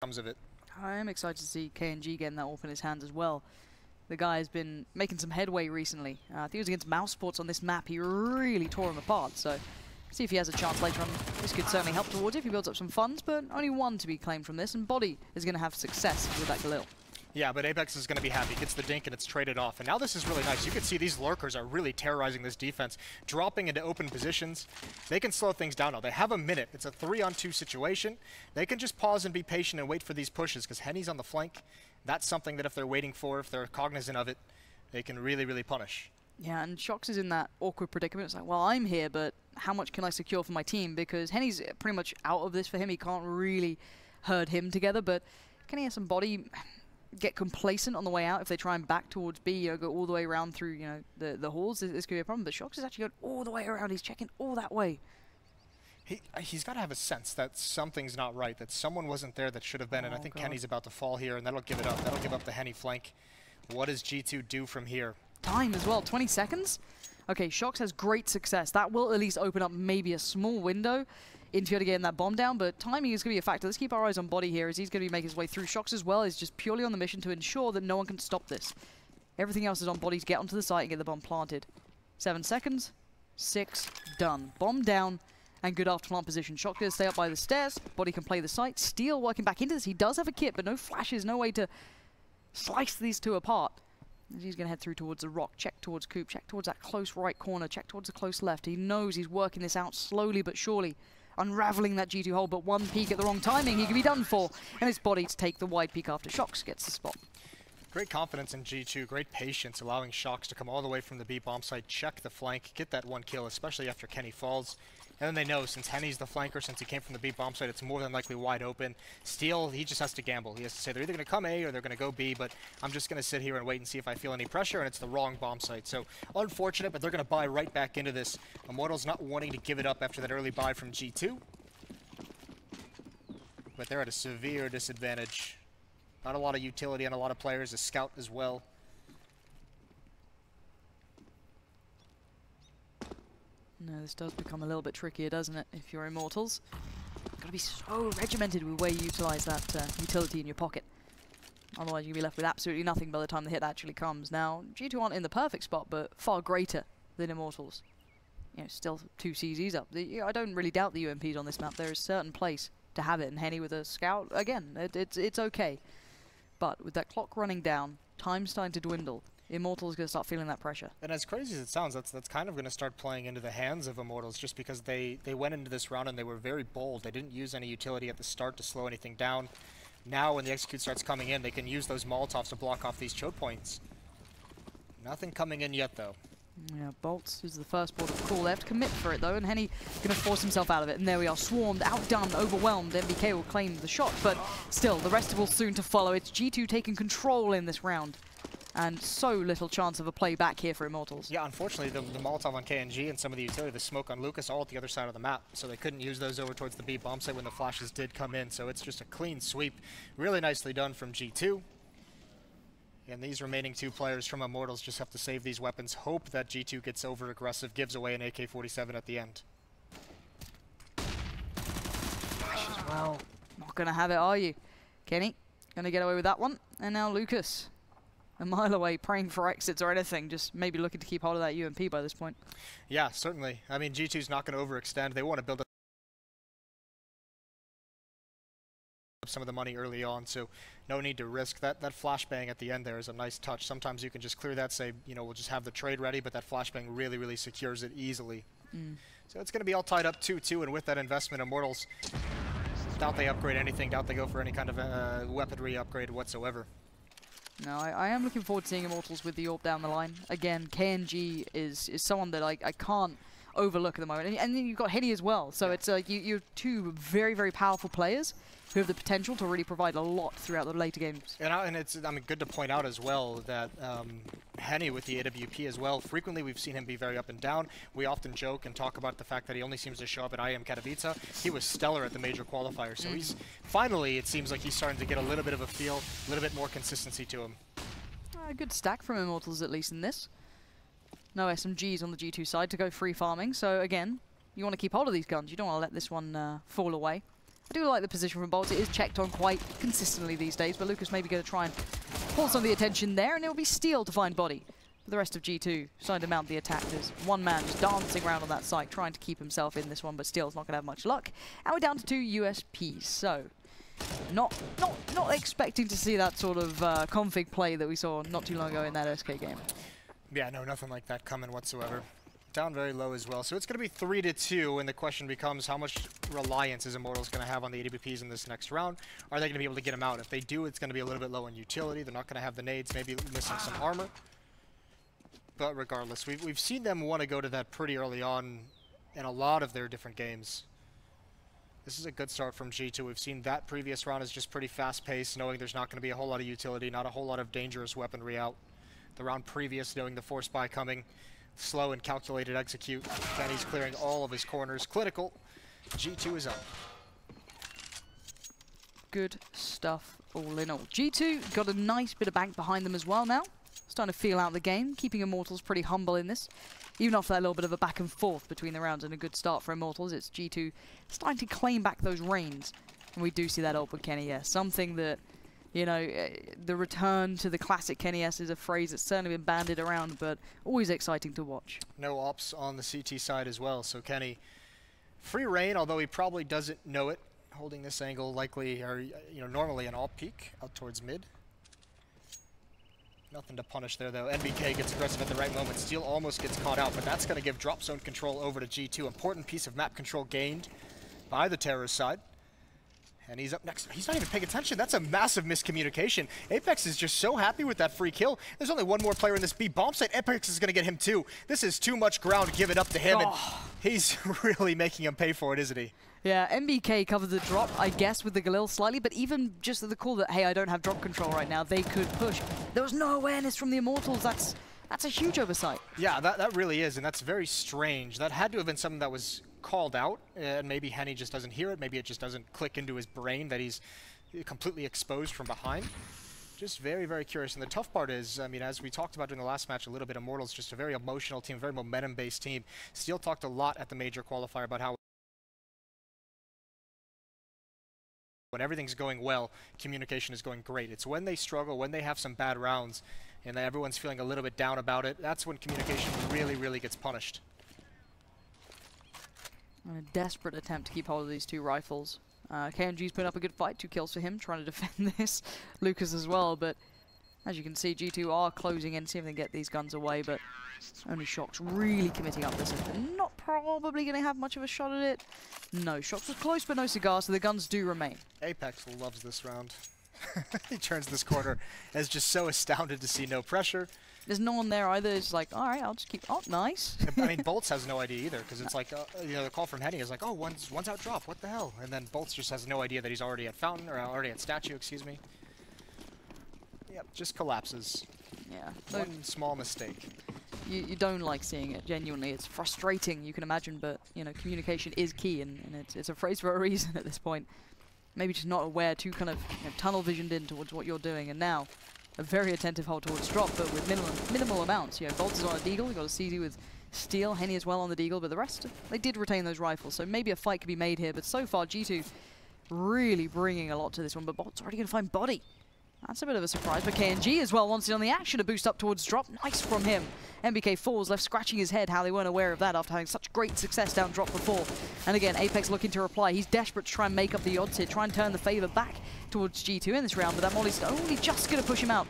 comes of it. I am excited to see KNG getting that AWP in his hands as well. The guy has been making some headway recently. I think it was against Mousesports on this map. He really tore him apart. So see if he has a chance later on. This could certainly help towards it if he builds up some funds, but only one to be claimed from this, and Body is going to have success with that Galil. Yeah, but Apex is going to be happy. Gets the dink and it's traded off. And now this is really nice. You can see these lurkers are really terrorizing this defense, dropping into open positions. They can slow things down now. They have a minute. It's a 3-on-2 situation. They can just pause and be patient and wait for these pushes because Henny's on the flank. That's something that if they're waiting for, if they're cognizant of it, they can really, really punish. Yeah, and Shox is in that awkward predicament. It's like, well, I'm here, but how much can I secure for my team? Because Henny's pretty much out of this for him. He can't really herd him together, but can he have some Body get complacent on the way out if they try and back towards B, go all the way around through, the halls? This could be a problem, but Shox is actually going all the way around. He's checking all that way. He's got to have a sense that something's not right, that someone wasn't there that should have been, and I think God. Kenny's about to fall here, and that'll give it up. That'll give up the Henny flank. What does G2 do from here? Time as well, 20 seconds? Okay, Shox has great success. That will at least open up maybe a small window into getting that bomb down, but timing is going to be a factor. Let's keep our eyes on Body here as he's going to be making his way through. Shox as well is just purely on the mission to ensure that no one can stop this. Everything else is on Body to get onto the site and get the bomb planted. 7 seconds, 6, done. Bomb down, and good after plant position. Shox going to stay up by the stairs. Body can play the site. Steel working back into this. He does have a kit, but no flashes, no way to slice these two apart. As he's going to head through towards the rock, check towards Coop, check towards that close right corner, check towards the close left. He knows he's working this out slowly but surely, unraveling that G2 hole, but one peek at the wrong timing, he can be done for. And it's Body to take the wide peek after Shox gets the spot. Great confidence in G2, great patience, allowing Shox to come all the way from the B bomb site, check the flank, get that one kill, especially after Kenny falls. And then they know, since Henny's the flanker, since he came from the B bomb site, it's more than likely wide open. Steel, he just has to gamble. He has to say they're either going to come A or they're going to go B, but I'm just going to sit here and wait and see if I feel any pressure, and it's the wrong bomb site. So unfortunate, but they're going to buy right back into this. Immortals not wanting to give it up after that early buy from G2. But they're at a severe disadvantage. Not a lot of utility on a lot of players, a scout as well. No, this does become a little bit trickier, doesn't it, if you're Immortals? Got to be so regimented with the way you utilize that utility in your pocket. Otherwise, you'll be left with absolutely nothing by the time the hit actually comes. Now, G2 aren't in the perfect spot, but far greater than Immortals. Still 2 CZs up. I don't really doubt the UMPs on this map. There is a certain place to have it, and Henny with a scout, again, it's okay. But with that clock running down, time starting to dwindle, Immortals going to start feeling that pressure. And as crazy as it sounds, that's kind of going to start playing into the hands of Immortals, just because they went into this round and they were very bold. They didn't use any utility at the start to slow anything down. Now when the execute starts coming in, they can use those Molotovs to block off these choke points. Nothing coming in yet, though. Yeah, Bolts is the first port of call. They have to commit for it, though, and Henny going to force himself out of it. And there we are, swarmed, outdone, overwhelmed. MBK will claim the shot, but still, the rest will soon to follow. It's G2 taking control in this round. And so little chance of a play back here for Immortals. Yeah, unfortunately, the Molotov on KNG and some of the utility, the smoke on Lucas, all at the other side of the map. So they couldn't use those over towards the B bomb site when the flashes did come in. So it's just a clean sweep. Really nicely done from G2. And these remaining 2 players from Immortals just have to save these weapons. Hope that G2 gets over-aggressive, gives away an AK-47 at the end. Flash as well. Not going to have it, are you? Kenny, going to get away with that one. And now Lucas, a mile away, praying for exits or anything, just maybe looking to keep hold of that UMP by this point. Yeah, certainly. I mean, G2's not going to overextend. They want to build up some of the money early on, so no need to risk that. That flashbang at the end there is a nice touch. Sometimes you can just clear that, say, we'll just have the trade ready, but that flashbang really, really secures it easily. So it's going to be all tied up 2-2, and with that investment, Immortals, doubt they upgrade anything, doubt they go for any kind of weaponry upgrade whatsoever. No, I am looking forward to seeing Immortals with the AWP down the line. Again, KNG is someone that I can't overlook at the moment. And then you've got Henny as well. So it's you're 2 very, very powerful players who have the potential to really provide a lot throughout the later games. And it's good to point out as well that Henny with the AWP as well, frequently we've seen him be very up and down. We often joke and talk about the fact that he only seems to show up at IM Katowice. He was stellar at the major qualifier, so he's finally, it seems like he's starting to get a little bit of a feel, a little bit more consistency to him. A good stack from Immortals, at least in this. No SMGs on the G2 side to go free farming, so again, you want to keep hold of these guns. You don't want to let this one fall away. I do like the position from Bolt. It is checked on quite consistently these days, but Lucas maybe going to try and pull some of the attention there, and it will be Steel to find body. For the rest of G2, starting to mount the attack. There's one man just dancing around on that site, trying to keep himself in this one, but Steel's not going to have much luck. And we're down to 2 USPs, so not expecting to see that sort of config play that we saw not too long ago in that SK game. Yeah, no, nothing like that coming whatsoever. Down very low as well. So it's going to be 3-2, and the question becomes how much reliance is Immortals going to have on the AWPs in this next round? Are they going to be able to get them out? If they do, it's going to be a little bit low in utility. They're not going to have the nades, maybe missing some armor. But regardless, we've seen them want to go to that pretty early on in a lot of their different games. This is a good start from G2. We've seen that previous round is just pretty fast-paced, knowing there's not going to be a whole lot of utility, not a whole lot of dangerous weaponry out. The round previous, knowing the force buy coming, slow and calculated execute. Kenny's clearing all of his corners. Clinical. G2 is up. Good stuff all in all. G2 got a nice bit of bank behind them as well now. Starting to feel out the game, keeping Immortals pretty humble in this. Even after that little bit of a back and forth between the rounds and a good start for Immortals, it's G2 starting to claim back those reins. And we do see that ult with Kenny S. Something that, you know, the return to the classic Kenny S is a phrase that's certainly been bandied around, but always exciting to watch. No ops on the CT side as well, so Kenny, free reign, although he probably doesn't know it. Holding this angle likely, or normally an alt peek out towards mid. Nothing to punish there, though. NBK gets aggressive at the right moment. Steel almost gets caught out, but that's going to give drop zone control over to G2. Important piece of map control gained by the Terrorist side. And he's up next. He's not even paying attention. That's a massive miscommunication. Apex is just so happy with that free kill. There's only one more player in this B bomb site. Apex is going to get him, too. This is too much ground. Give it up to him, and he's really making him pay for it, isn't he? Yeah, MBK covered the drop, I guess, with the Galil slightly, but even just the call that, hey, I don't have drop control right now, they could push. There was no awareness from the Immortals. That's a huge oversight. Yeah, that really is, and that's very strange. That had to have been something that was called out, and maybe Henny just doesn't hear it. Maybe it just doesn't click into his brain that he's completely exposed from behind. Just very, very curious. And the tough part is, I mean, as we talked about during the last match a little bit, Immortals just a very emotional team, very momentum-based team. Steel talked a lot at the major qualifier about how when everything's going well, communication is going great. It's when they struggle, when they have some bad rounds, and everyone's feeling a little bit down about it, that's when communication really, really gets punished. A desperate attempt to keep hold of these 2 rifles. KNG's put up a good fight, 2 kills for him, trying to defend this. Lucas as well, but as you can see, G2 are closing in, see if they can get these guns away, but only Shox really committing up this. Not probably going to have much of a shot at it. No, Shox was close, but no cigar, so the guns do remain. Apex loves this round. He turns this corner as just so astounded to see no pressure. There's no one there either. It's like, all right, I'll just keep. Oh, nice. I mean, Bolts has no idea either, because it's like, the call from Henny is like, oh, one's out drop. What the hell? And then Bolts just has no idea that he's already at Fountain, or already at Statue, excuse me. Yep, just collapses. Yeah. One small mistake. You don't like seeing it, genuinely. It's frustrating, you can imagine, but, communication is key, and it's a phrase for a reason at this point. Maybe just not aware, too kind of tunnel visioned in towards what you're doing, and now a very attentive hold towards drop, but with minimal amounts. Bolt is on a deagle, you got a CZ with Steel, Henny as well on the deagle, but the rest, they did retain those rifles, so maybe a fight could be made here, but so far G2 really bringing a lot to this one, but Bolt's already going to find body. That's a bit of a surprise, but KNG as well wants it on the action to boost up towards drop. Nice from him. MBK falls, left scratching his head how they weren't aware of that after having such great success down drop before. And again, Apex looking to reply. He's desperate to try and make up the odds here, try and turn the favor back towards G2 in this round, but that Molly's only just going to push him out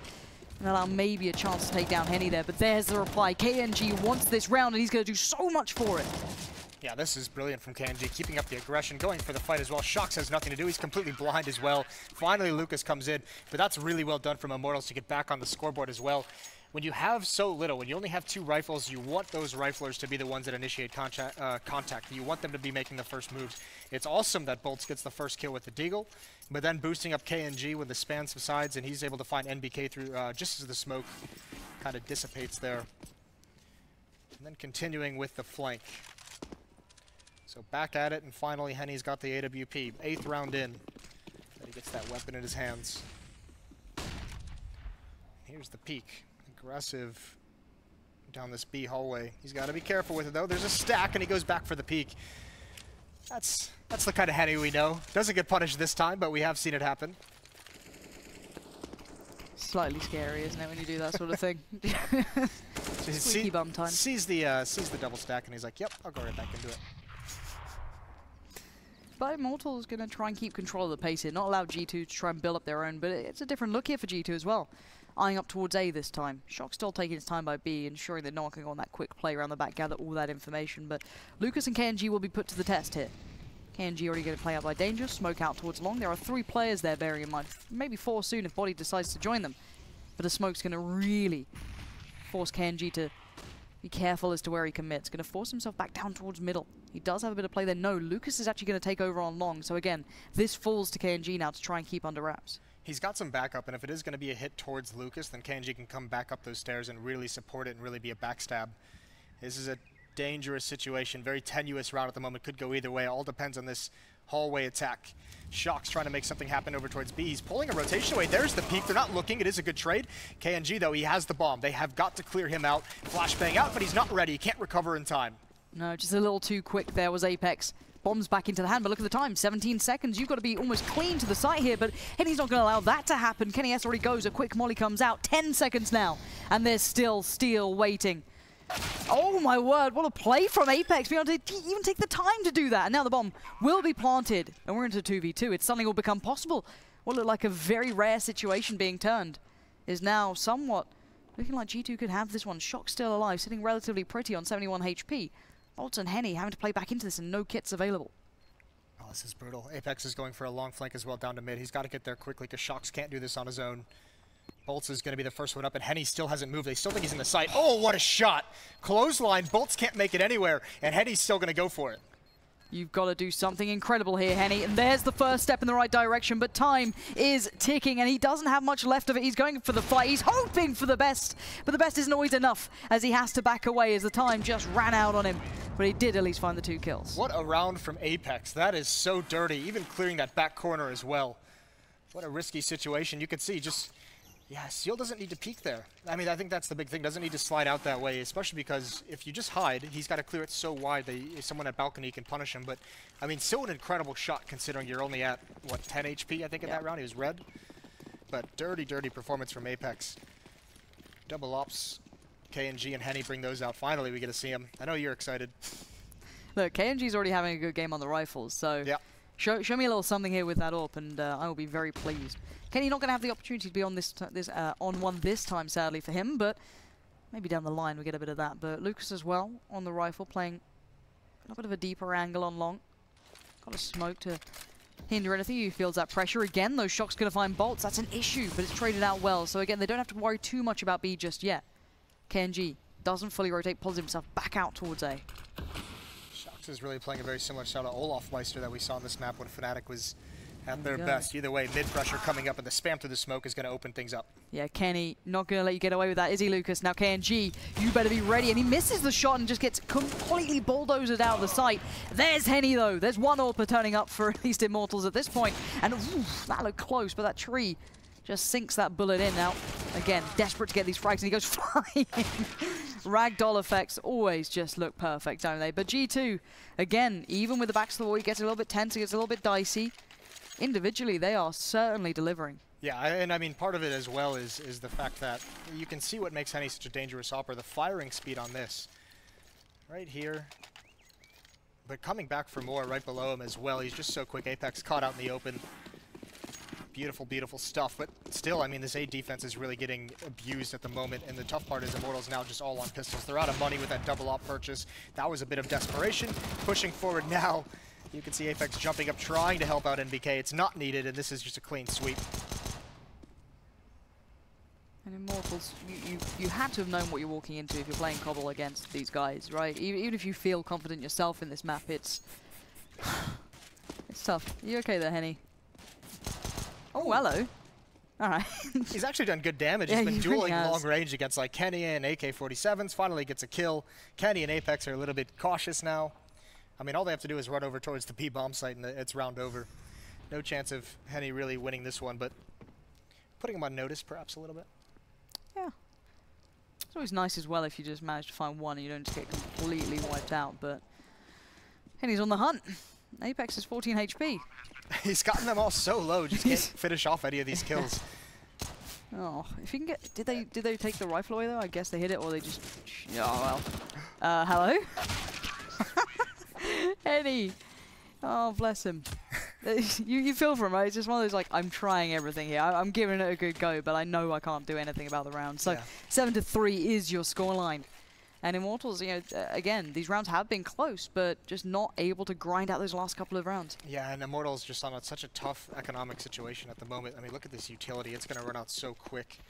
and allow maybe a chance to take down Henny there, but there's the reply. KNG wants this round, and he's going to do so much for it. Yeah, this is brilliant from KNG, keeping up the aggression, going for the fight as well. Shox has nothing to do. He's completely blind as well. Finally, Lucas comes in, but that's really well done from Immortals to get back on the scoreboard as well. When you have so little, when you only have 2 rifles, you want those riflers to be the ones that initiate contact. You want them to be making the first moves. It's awesome that Bolts gets the first kill with the deagle, but then boosting up KNG when the span subsides, and he's able to find NBK through just as the smoke kind of dissipates there. And then continuing with the flank. So back at it, and finally Henny's got the AWP. 8th round in. Then he gets that weapon in his hands. Here's the peek. Aggressive down this B hallway. He's got to be careful with it, though. There's a stack, and he goes back for the peek. That's the kind of Henny we know. Doesn't get punished this time, but we have seen it happen. Slightly scary, isn't it, when you do that sort of thing? So Squeaky bum time. Sees the double stack, and he's like, "Yep, I'll go right back into it." But Immortal's going to try and keep control of the pace here, not allow G2 to try and build up their own, but it's a different look here for G2 as well. Eyeing up towards A this time. Shock still taking his time by B, ensuring they're not going on that quick play around the back, gather all that information, but Lucas and KNG will be put to the test here. KNG already going to play out by Danger, smoke out towards long. There are 3 players there, bearing in mind. Maybe 4 soon if Body decides to join them. But the smoke's going to really force KNG to be careful as to where he commits. Going to force himself back down towards middle. He does have a bit of play there. No, Lucas is actually going to take over on long. So again, this falls to KNG now to try and keep under wraps. He's got some backup, and if it is going to be a hit towards Lucas, then KNG can come back up those stairs and really support it and really be a backstab. This is a dangerous situation, very tenuous route at the moment. Could go either way. It all depends on this hallway attack. Shock's trying to make something happen over towards B. He's pulling a rotation away. There's the peek. They're not looking. It is a good trade. KNG, though, he has the bomb. They have got to clear him out. Flashbang out, but he's not ready. He can't recover in time. No, just a little too quick there was Apex. Bombs back into the hand, but look at the time, 17 seconds. You've got to be almost clean to the site here, but Henny's not going to allow that to happen. Kenny S already goes. A quick molly comes out. 10 seconds now, and there's still Steel waiting. Oh my word, what a play from Apex, being able to even take the time to do that. And now the bomb will be planted, and we're into 2v2. It suddenly will become possible. What looked like a very rare situation being turned is now somewhat looking like G2 could have this one. Shock still alive, sitting relatively pretty on 71 HP. Bolts and Henny having to play back into this and no kits available. Oh, this is brutal. Apex is going for a long flank as well down to mid. He's got to get there quickly because Shocks can't do this on his own. Bolts is going to be the first one up, and Henny still hasn't moved. They still think he's in the site. Oh, what a shot! Clothesline. Bolts can't make it anywhere, and Henny's still going to go for it. You've got to do something incredible here, Henny, and there's the first step in the right direction, but time is ticking, and he doesn't have much left of it. He's going for the fight. He's hoping for the best, but the best isn't always enough, as he has to back away as the time just ran out on him. But he did at least find the 2 kills. What a round from Apex. That is so dirty, even clearing that back corner as well. What a risky situation. You could see just... Yeah, Seal doesn't need to peek there. I mean, I think that's the big thing. Doesn't need to slide out that way, especially because if you just hide, he's got to clear it so wide that someone at balcony can punish him. But, I mean, still an incredible shot considering you're only at, what, 10 HP, I think, in that round? He was red. But dirty, dirty performance from Apex. Double ops. KNG and Henny bring those out. Finally, we get to see him. I know you're excited. Look, KNG's already having a good game on the rifles, so... Yeah. Show me a little something here with that AWP, and I will be very pleased. Kenny not going to have the opportunity to be on on one this time, sadly for him, but maybe down the line we get a bit of that. But Lucas as well on the rifle, playing a bit of a deeper angle on long. Got a smoke to hinder anything. He feels that pressure again. Those Shock's going to find bolts. That's an issue, but it's traded out well. So again, they don't have to worry too much about B just yet. KNG doesn't fully rotate, pulls himself back out towards A. Is really playing a very similar style to Olaf Meister that we saw on this map when Fnatic was at their best. Either way, mid-pressure coming up, and the spam through the smoke is going to open things up. Yeah, Kenny not going to let you get away with that, is he, Lucas? Now KNG, you better be ready, and he misses the shot and just gets completely bulldozed out of the sight. There's Henny, though. There's one AWP turning up for at least Immortals at this point, and ooh, that looked close, but that tree just sinks that bullet in. Now, again, desperate to get these frags, and he goes flying. Ragdoll effects always just look perfect, don't they? But G2, again, even with the backs to the wall, he gets a little bit tense, he gets a little bit dicey. Individually, they are certainly delivering. Yeah, and I mean, part of it as well is the fact that you can see what makes Henny such a dangerous opera, the firing speed on this. Right here. But coming back for more right below him as well. He's just so quick. Apex caught out in the open. Beautiful, beautiful stuff, but still, I mean, this A defense is really getting abused at the moment, and the tough part is Immortals now just all on pistols. They're out of money with that double op purchase. That was a bit of desperation. Pushing forward now, you can see Apex jumping up, trying to help out NBK. It's not needed, and this is just a clean sweep. And Immortals, you had to have known what you're walking into if you're playing Cobble against these guys, right? Even if you feel confident yourself in this map, it's tough. Are you okay there, Henny? Oh, hello. All right. He's actually done good damage. Yeah, He's been he dueling really long range against like Kenny and AK-47s. Finally gets a kill. Kenny and Apex are a little bit cautious now. I mean, all they have to do is run over towards the B bomb site and it's round over. No chance of Henny really winning this one, but putting him on notice perhaps a little bit. Yeah. It's always nice as well if you just manage to find one and you don't just get completely wiped out, but Henny's on the hunt. Apex is 14 HP. He's gotten them all so low, just can't finish off any of these kills. Oh, if you can get... Did they take the rifle away, though? I guess they hit it, or they just... Oh, well. Hello? Eddie. Oh, bless him. you feel for him, right? It's just one of those, like, I'm trying everything here. I'm giving it a good go, but I know I can't do anything about the round. So, 7-3 is your scoreline. And Immortals, you know, again, these rounds have been close, but just not able to grind out those last couple of rounds. Yeah, and Immortals just on such a tough economic situation at the moment. I mean, look at this utility. It's going to run out so quick.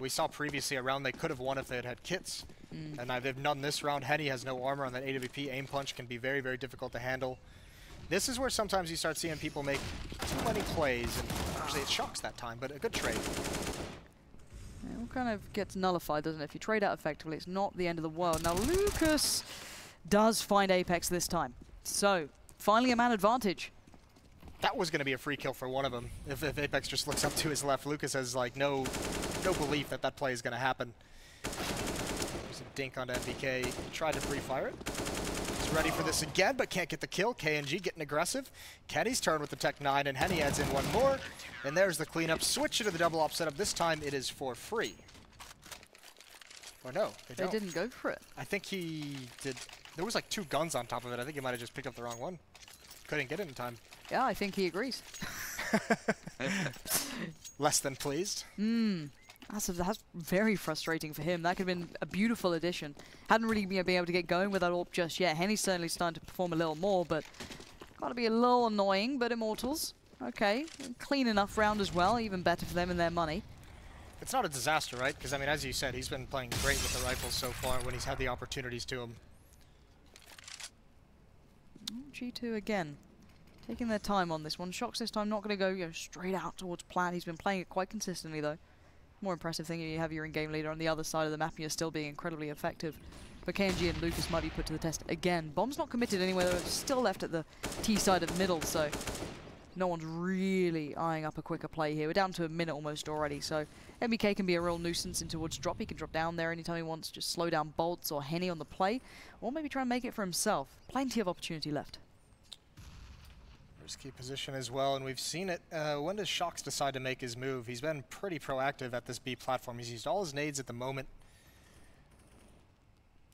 We saw previously a round they could have won if they had had kits. And now they've none this round. Henny has no armor on that AWP. Aim punch can be very, very difficult to handle. This is where sometimes you start seeing people make too many plays. And actually, it shocks that time, but a good trade. It all kind of gets nullified, doesn't it? If you trade out effectively, it's not the end of the world. Now, Lucas does find Apex this time. So, finally a man advantage. That was going to be a free kill for one of them. If Apex just looks up to his left, Lucas has, like, no belief that that play is going to happen. There's a dink onto MBK. Tried to pre-fire it. He's ready for this again, but can't get the kill. KNG getting aggressive. Kenny's turn with the Tech 9, and Henny adds in one more. And there's the cleanup. Switch it to the double op setup. This time it is for free. Or no, they didn't go for it. I think he did. There was like 2 guns on top of it. I think he might have just picked up the wrong one. Couldn't get it in time. Yeah, I think he agrees. Less than pleased. That's very frustrating for him. That could have been a beautiful addition. Hadn't really been able to get going with that AWP just yet. Henny's certainly starting to perform a little more, but got to be a little annoying. But Immortals, okay, clean enough round as well. Even better for them and their money. It's not a disaster, right? Because, I mean, as you said, he's been playing great with the rifles so far when he's had the opportunities to him. G2 again, taking their time on this one. Shox this time not going to go straight out towards plan. He's been playing it quite consistently, though. More impressive thing, you have your in-game leader on the other side of the map and you're still being incredibly effective. But KNG and Lucas might be put to the test again. Bomb's not committed anywhere, though. It's still left at the T side of middle, so no one's really eyeing up a quicker play here. We're down to a minute almost already, so MBK can be a real nuisance in towards drop. He can drop down there anytime he wants, just slow down Bolts or Henny on the play, or maybe try and make it for himself. Plenty of opportunity left. Risky position as well, and we've seen it. When does Shox decide to make his move? He's been pretty proactive at this B platform. He's used all his nades at the moment.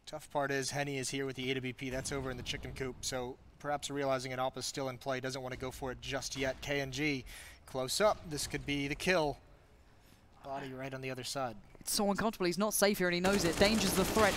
Tough part is Henny is here with the AWP. That's over in the chicken coop, so perhaps realizing an AWP is still in play, doesn't want to go for it just yet. KNG close up. This could be the kill. Body right on the other side. It's so uncomfortable. He's not safe here and he knows it. Danger's the threat.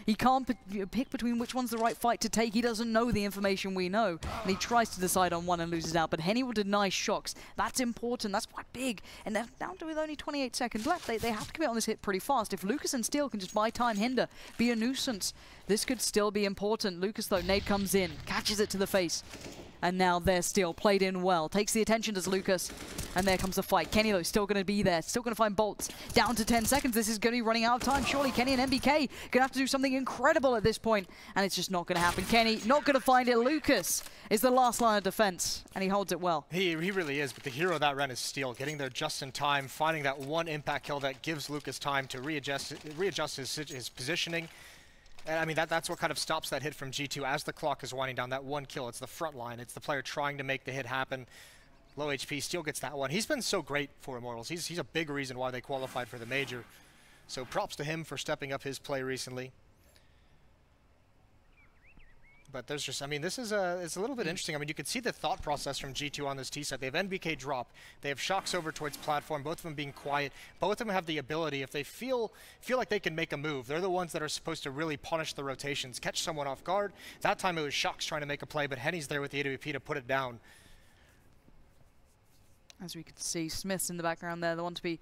He can't pick between which one's the right fight to take. He doesn't know the information we know. And he tries to decide on one and loses out. But Henny will deny Shox. That's important. That's quite big. And they're down to with only 28 seconds left. They have to commit on this hit pretty fast. If Lucas and Steel can just buy time, hinder, be a nuisance, this could still be important. Lucas, though, nade comes in, catches it to the face. And now they're still played in well. Takes the attention, does Lucas. And there comes the fight. Kenny, though, still going to be there. Still going to find Bolts. Down to 10 seconds. This is going to be running out of time. Surely Kenny and MBK going to have to do something incredible at this point. And it's just not going to happen. Kenny not going to find it. Lucas is the last line of defense. And he holds it well. He really is. But the hero of that run is Steel. Getting there just in time. Finding that one impact kill that gives Lucas time to readjust his positioning. And I mean, that's what kind of stops that hit from G2 as the clock is winding down. That one kill, it's the front line. It's the player trying to make the hit happen. Low HP, Steel gets that one. He's been so great for Immortals. He's a big reason why they qualified for the major. So props to him for stepping up his play recently. But there's just, I mean, this is it's a little bit interesting. I mean, you can see the thought process from G2 on this T side. They have NBK drop. They have Shox over towards platform. Both of them being quiet. Both of them have the ability, if they feel like they can make a move, they're the ones that are supposed to really punish the rotations, catch someone off guard. That time it was Shox trying to make a play, but Henny's there with the AWP to put it down. As we can see, Smith's in the background there, the one to be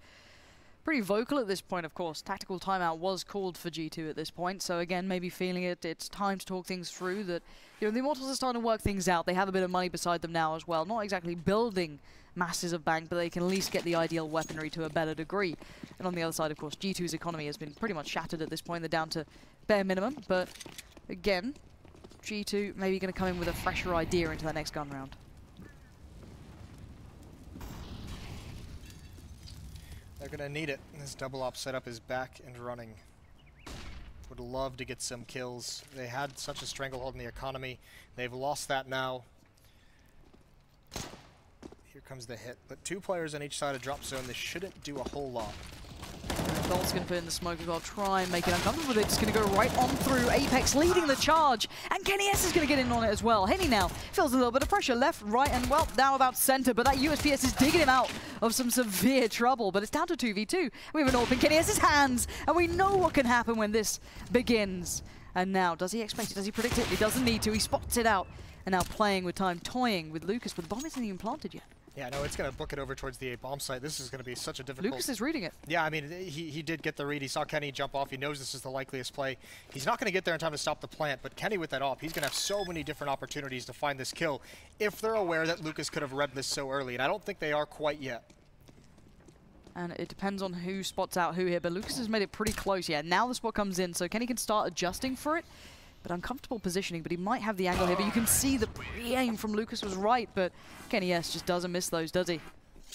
pretty vocal at this point, of course. Tactical timeout was called for G2 at this point, so again, maybe feeling it's time to talk things through, that the Immortals are starting to work things out. They have a bit of money beside them now as well. Not exactly building masses of bank, but they can at least get the ideal weaponry to a better degree. And on the other side, of course, G2's economy has been pretty much shattered at this point. They're down to bare minimum, but again, G2 maybe going to come in with a fresher idea into that next gun round. They're going to need it. This double op setup is back and running. would love to get some kills. They had such a stranglehold in the economy. They've lost that now. Here comes the hit. But 2 players on each side of drop zone. This shouldn't do a whole lot. Bolt's going to put in the smoke as well, try and make it uncomfortable, but it's going to go right on through. Apex leading the charge, and Kenny S is going to get in on it as well. Henny now feels a little bit of pressure, left, right, and well, now about center, but that USPS is digging him out of some severe trouble, but it's down to 2v2. We have an AWP in Kenny S's hands, and we know what can happen when this begins. And now, does he expect it? Does he predict it? He doesn't need to. He spots it out, and now playing with time, toying with Lucas, but the bomb isn't even planted yet. Yeah, no, it's going to book it over towards the A bomb site. This is going to be such a difficult... Lucas is reading it. Yeah, I mean, he did get the read. He saw Kenny jump off. He knows this is the likeliest play. He's not going to get there in time to stop the plant, but Kenny with that off, he's going to have so many different opportunities to find this kill if they're aware that Lucas could have read this so early, and I don't think they are quite yet. And it depends on who spots out who here, but Lucas has made it pretty close. Yeah, now the spot comes in, so Kenny can start adjusting for it. But uncomfortable positioning, but he might have the angle here. But you can see the pre-aim from Lucas was right, but Kenny S just doesn't miss those, does he?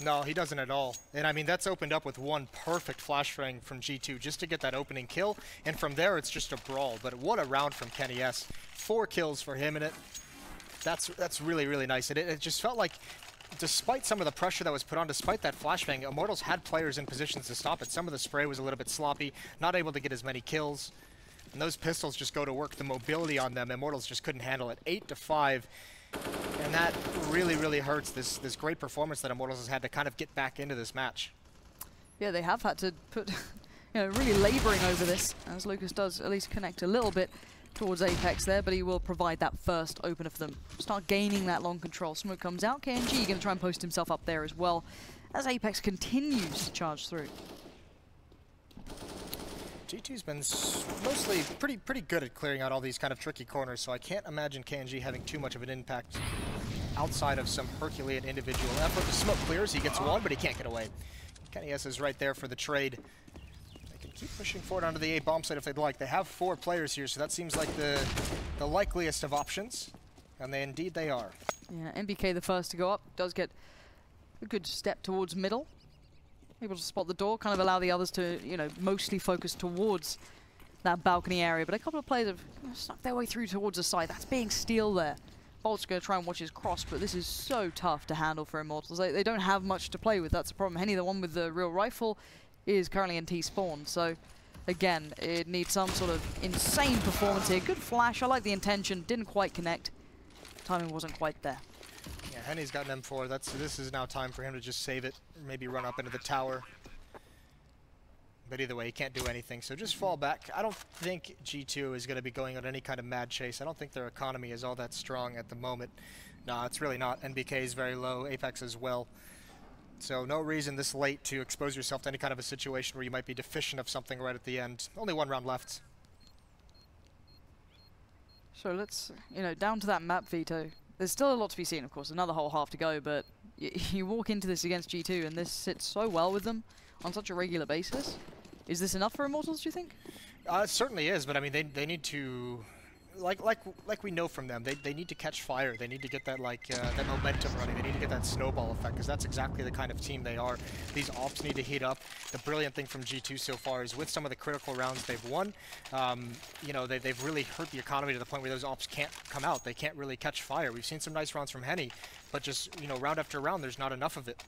No, he doesn't at all. And I mean, that's opened up with one perfect flash frame from G2 just to get that opening kill. And from there, it's just a brawl. But what a round from Kenny S. 4 kills for him in it. That's really, really nice. And it just felt like, despite some of the pressure that was put on, despite that flashbang, Immortals had players in positions to stop it. Some of the spray was a little bit sloppy, not able to get as many kills. And those pistols just go to work. The mobility on them, Immortals just couldn't handle it. 8-5. And that really, really hurts this great performance that Immortals has had to kind of get back into this match. Yeah, they have had to put, really laboring over this, as Lucas does at least connect a little bit towards Apex there, but he will provide that first opener for them. Start gaining that long control. Smoke comes out. KNG going to try and post himself up there as well, as Apex continues to charge through. G2's been mostly pretty good at clearing out all these kind of tricky corners, so I can't imagine KNG having too much of an impact outside of some Herculean individual effort. The smoke clears, he gets one, but he can't get away. Kenny S is right there for the trade. They can keep pushing forward onto the A bomb site if they'd like. They have 4 players here, so that seems like the likeliest of options, and indeed they are. Yeah, MBK the first to go up, does get a good step towards middle. Able to spot the door, kind of allow the others to, mostly focus towards that balcony area. But a couple of players have snuck their way through towards the side. That's being Steel there. Bolt's going to try and watch his cross, but this is so tough to handle for Immortals. They don't have much to play with. That's the problem. Henny, the one with the real rifle, is currently in T-spawn. So, again, it needs some sort of insane performance here. Good flash. I like the intention. Didn't quite connect. Timing wasn't quite there. Yeah, Henny's got an M4. This is now time for him to just save it, or maybe run up into the tower. But either way, he can't do anything, so just fall back. I don't think G2 is going to be going on any kind of mad chase. I don't think their economy is all that strong at the moment. No, it's really not. NBK is very low, Apex as well. So no reason this late to expose yourself to any kind of a situation where you might be deficient of something right at the end. Only 1 round left. So let's, down to that map, Vito. There's still a lot to be seen, of course. Another whole half to go, but you walk into this against G2, and this sits so well with them on such a regular basis. Is this enough for Immortals, do you think? It certainly is, but I mean, they need to, like we know from them, they need to catch fire. They need to get that that momentum running. They need to get that snowball effect, because that's exactly the kind of team they are. These ops need to heat up. The brilliant thing from G2 so far is with some of the critical rounds they've won, they've really hurt the economy to the point where those ops can't come out. They can't really catch fire. We've seen some nice rounds from Henny, but just round after round, there's not enough of it.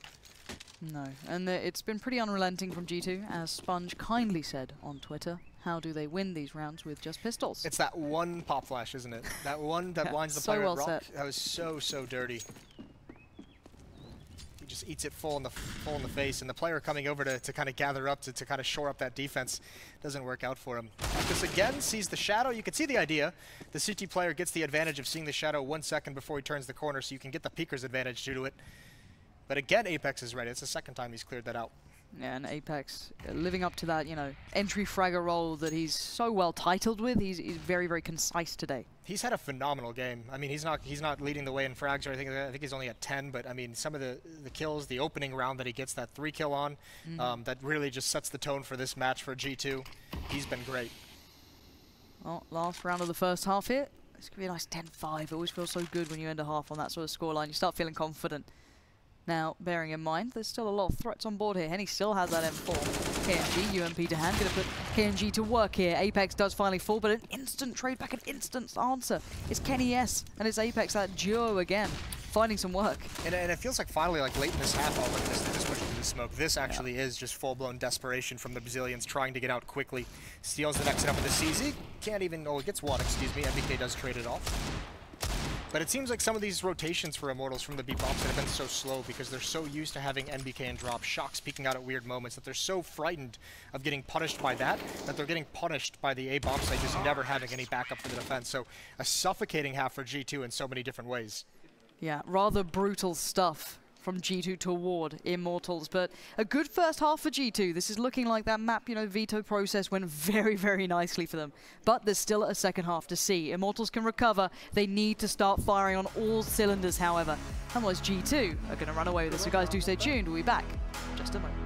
No, and it's been pretty unrelenting from G2, as Sponge kindly said on Twitter. How do they win these rounds with just pistols? It's that one pop flash, isn't it? That one that blinds the player at rock. That was so dirty. He just eats it full in the face, and the player coming over to kind of gather up to kind of shore up that defense doesn't work out for him. This again sees the shadow. You can see the idea. The CT player gets the advantage of seeing the shadow 1 second before he turns the corner, so you can get the peeker's advantage due to it. But again, Apex is ready. It's the second time he's cleared that out. Yeah, and Apex living up to that, entry fragger role that he's so well titled with. He's very, very concise today. He's had a phenomenal game. I mean, he's not leading the way in frags or anything. I think he's only at 10, but I mean, some of the kills, the opening round that he gets that 3 kill on, that really just sets the tone for this match for G2. He's been great. Well, last round of the first half here. This could be a nice 10-5. It always feels so good when you end a half on that sort of scoreline. You start feeling confident. Now, bearing in mind, there's still a lot of threats on board here. Henny still has that M4. KNG, UMP to hand, gonna put KNG to work here. Apex does finally fall, but an instant trade back, an instant answer. It's Kenny S and it's Apex, that duo again, finding some work. And it feels like finally, like late in this half, look at this, they're just pushing through the smoke. This actually is just full-blown desperation from the Brazilians trying to get out quickly. Steals the next up with the CZ. Can't even, oh, it gets one, excuse me. MBK does trade it off. But it seems like some of these rotations for Immortals from the B bombs have been so slow because they're so used to having NBK and drop shocks peeking out at weird moments that they're so frightened of getting punished by that they're getting punished by the A bomb site just never having any backup for the defense. So a suffocating half for G2 in so many different ways. Yeah, rather brutal stuff from G2 toward Immortals, but a good first half for G2. This is looking like that map, veto process went very, very nicely for them. But there's still a second half to see. Immortals can recover. They need to start firing on all cylinders, however. Otherwise, G2 are going to run away with this. So guys, do stay tuned. We'll be back in just a moment.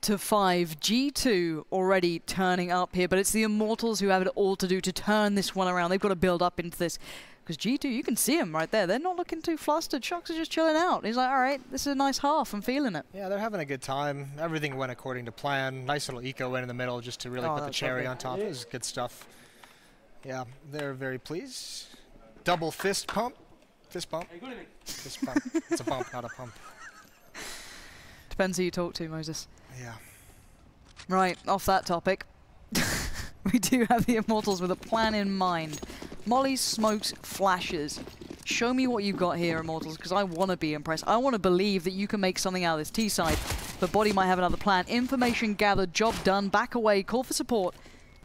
to 5, G2 already turning up here, but it's the Immortals who have it all to do to turn this one around. They've got to build up into this, because G2, you can see them right there. They're not looking too flustered. Shox is just chilling out. He's like, all right, this is a nice half. I'm feeling it. Yeah, they're having a good time. Everything went according to plan. Nice little eco in the middle just to really put the cherry on top. It was good stuff. Yeah, they're very pleased. Double fist pump. Fist bump. Fist bump. It's a bump, not a pump. Depends who you talk to, Moses. Yeah. Right, off that topic. We do have the Immortals with a plan in mind. Mollies, smokes, flashes. Show me what you've got here, Immortals, because I want to be impressed. I want to believe that you can make something out of this T-side. But Body might have another plan. Information gathered, job done, back away, call for support,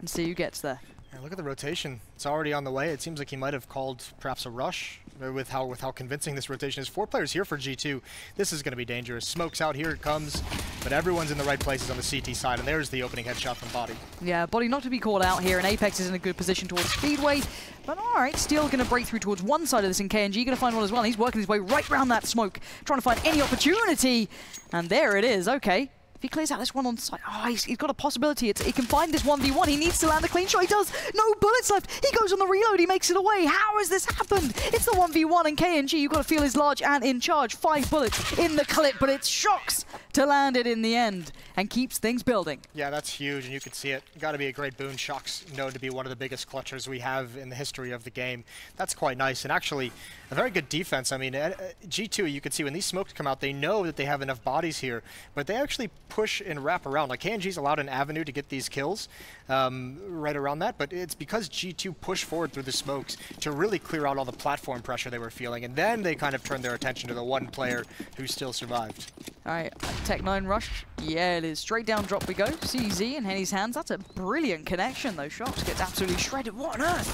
and see who gets there. Yeah, look at the rotation. It's already on the way. It seems like he might have called perhaps a rush with how convincing this rotation is. 4 players here for G2. This is going to be dangerous. Smoke's out. Here it comes. But everyone's in the right places on the CT side, and there's the opening headshot from Body. Yeah, Body not to be called out here, and Apex is in a good position towards Speedway. But alright, still going to break through towards one side of this, and KNG going to find one as well. And he's working his way right round that smoke, trying to find any opportunity. And there it is, okay. If he clears out this one on site, oh, he's got a possibility. He can find this 1v1. He needs to land a clean shot. He does. No bullets left. He goes on the reload. He makes it away. How has this happened? It's the 1v1, and KNG, you've got to feel is large and in charge. 5 bullets in the clip, but it's Shox to land it in the end and keeps things building. Yeah, that's huge, and you can see it. Got to be a great boon. Shox known to be one of the biggest clutchers we have in the history of the game. That's quite nice, and actually a very good defense. I mean, G2, you can see when these smokes come out, they know that they have enough bodies here, but they actually push and wrap around. Like, KNG's allowed an avenue to get these kills right around that, but it's because G2 pushed forward through the smokes to really clear out all the platform pressure they were feeling, and then they kind of turned their attention to the one player who still survived. All right, Tech9 rush. Yeah, it is. Straight down drop we go. CZ in Henny's hands. That's a brilliant connection, though. Shox gets absolutely shredded. What on earth?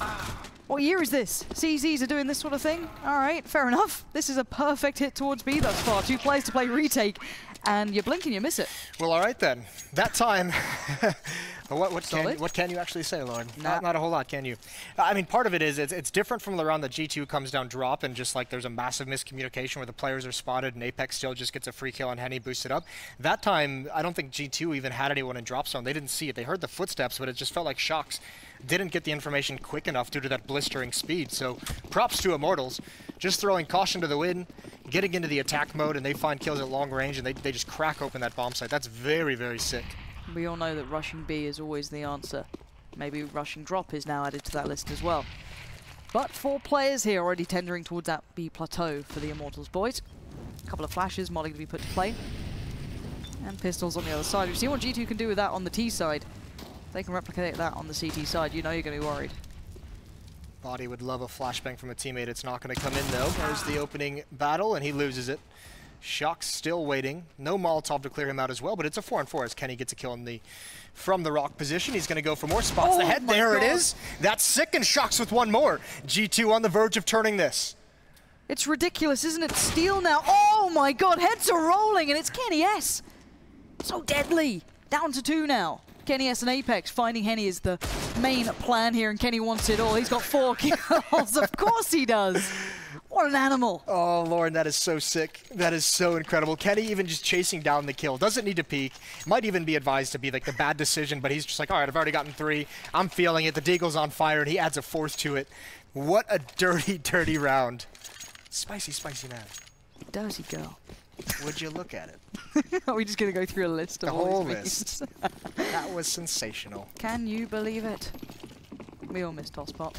What year is this? CZs are doing this sort of thing? All right, fair enough. This is a perfect hit towards B thus far. 2 players to play retake, and you blink and you miss it. Well, all right then. That time... What can you actually say, Lauren? Nah. Not a whole lot, can you? I mean, part of it is it's different from the round that G2 comes down drop and just like there's a massive miscommunication where the players are spotted and Apex still just gets a free kill and Henny boosted up. That time, I don't think G2 even had anyone in drop zone. They didn't see it. They heard the footsteps, but it just felt like Shox didn't get the information quick enough due to that blistering speed. So props to Immortals, just throwing caution to the wind, getting into the attack mode, and they find kills at long range, and they just crack open that bomb site. That's very, very sick. We all know that rushing B is always the answer. Maybe rushing drop is now added to that list as well. But 4 players here already tendering towards that B plateau for the Immortals boys. A couple of flashes, modding to be put to play. And pistols on the other side. We've seen what G2 can do with that on the T side. If they can replicate that on the CT side, you know you're going to be worried. Body would love a flashbang from a teammate. It's not going to come in though. There's the opening battle, and he loses it. Shox still waiting. No Molotov to clear him out as well, but it's a 4-on-4 as Kenny gets a kill from the rock position. He's going to go for more spots. The head, there it is. That's sick, and Shox with one more. G2 on the verge of turning this. It's ridiculous, isn't it? Steal now. Oh my god, heads are rolling, and it's Kenny S. So deadly. Down to 2 now. Kenny S and Apex finding Henny is the main plan here, and Kenny wants it all. He's got 4 kills. Of course he does. What an animal. Oh, Lauren, that is so sick. That is so incredible. Kenny even just chasing down the kill. Doesn't need to peek. Might even be advised to be like the bad decision, but he's just like, all right, I've already gotten 3. I'm feeling it. The Deagle's on fire, and he adds a 4th to it. What a dirty, dirty round. Spicy, spicy man. Dirty girl. Would you look at it? Are we just going to go through a list of the all whole these list? That was sensational. Can you believe it? We all miss Tosspot.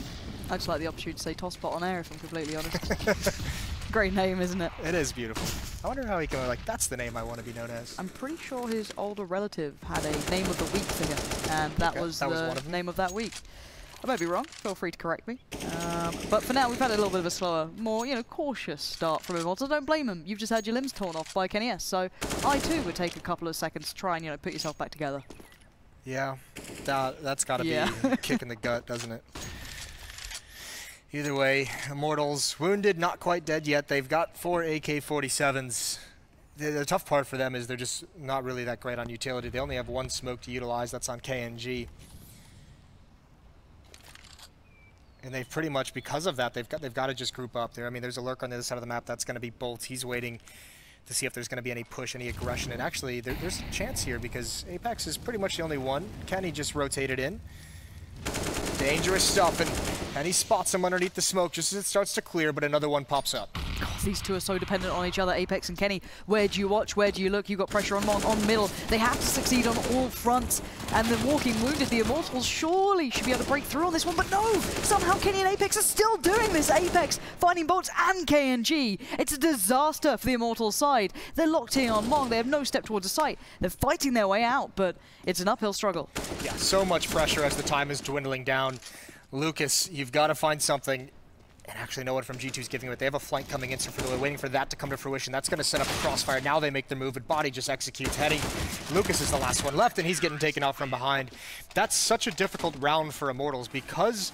I just like the opportunity to say Tosspot on air, if I'm completely honest. Great name, isn't it? It is beautiful. I wonder how he can like, that's the name I want to be known as. I'm pretty sure his older relative had a name of the week thing, and that was the name of that week. I might be wrong. Feel free to correct me. But for now, we've had a little bit of a slower, more, cautious start from Immortals. Don't blame him. You've just had your limbs torn off by Kenny S. So I too would take a couple of seconds to try and, put yourself back together. Yeah, that's got to be a kick in the gut, doesn't it? Either way, Immortals wounded, not quite dead yet. They've got 4 AK-47s. The tough part for them is they're just not really that great on utility. They only have 1 smoke to utilize. That's on KNG. And they've pretty much, because of that, they've got to just group up there. I mean, there's a lurk on the other side of the map. That's going to be Bolts. He's waiting to see if there's going to be any push, any aggression. And actually, there's a chance here because Apex is pretty much the only one. Kenny just rotated in. Dangerous stuff, and he spots him underneath the smoke just as it starts to clear, but another one pops up. God, these two are so dependent on each other, Apex and Kenny. Where do you watch? Where do you look? You've got pressure on middle. They have to succeed on all fronts. And the walking wounded, the Immortals surely should be able to break through on this one, but no! Somehow Kenny and Apex are still doing this. Apex finding Bolts and KNG. It's a disaster for the Immortals side. They're locked in on Long. They have no step towards the site. They're fighting their way out, but it's an uphill struggle. Yeah, so much pressure as the time is dwindling down. Lucas, you've got to find something. And actually, no one from G2 is giving it. They have a flank coming in, so they're waiting for that to come to fruition. That's going to set up a crossfire. Now they make their move, but Body just executes. Henny, Lucas is the last one left, and he's getting taken out from behind. That's such a difficult round for Immortals because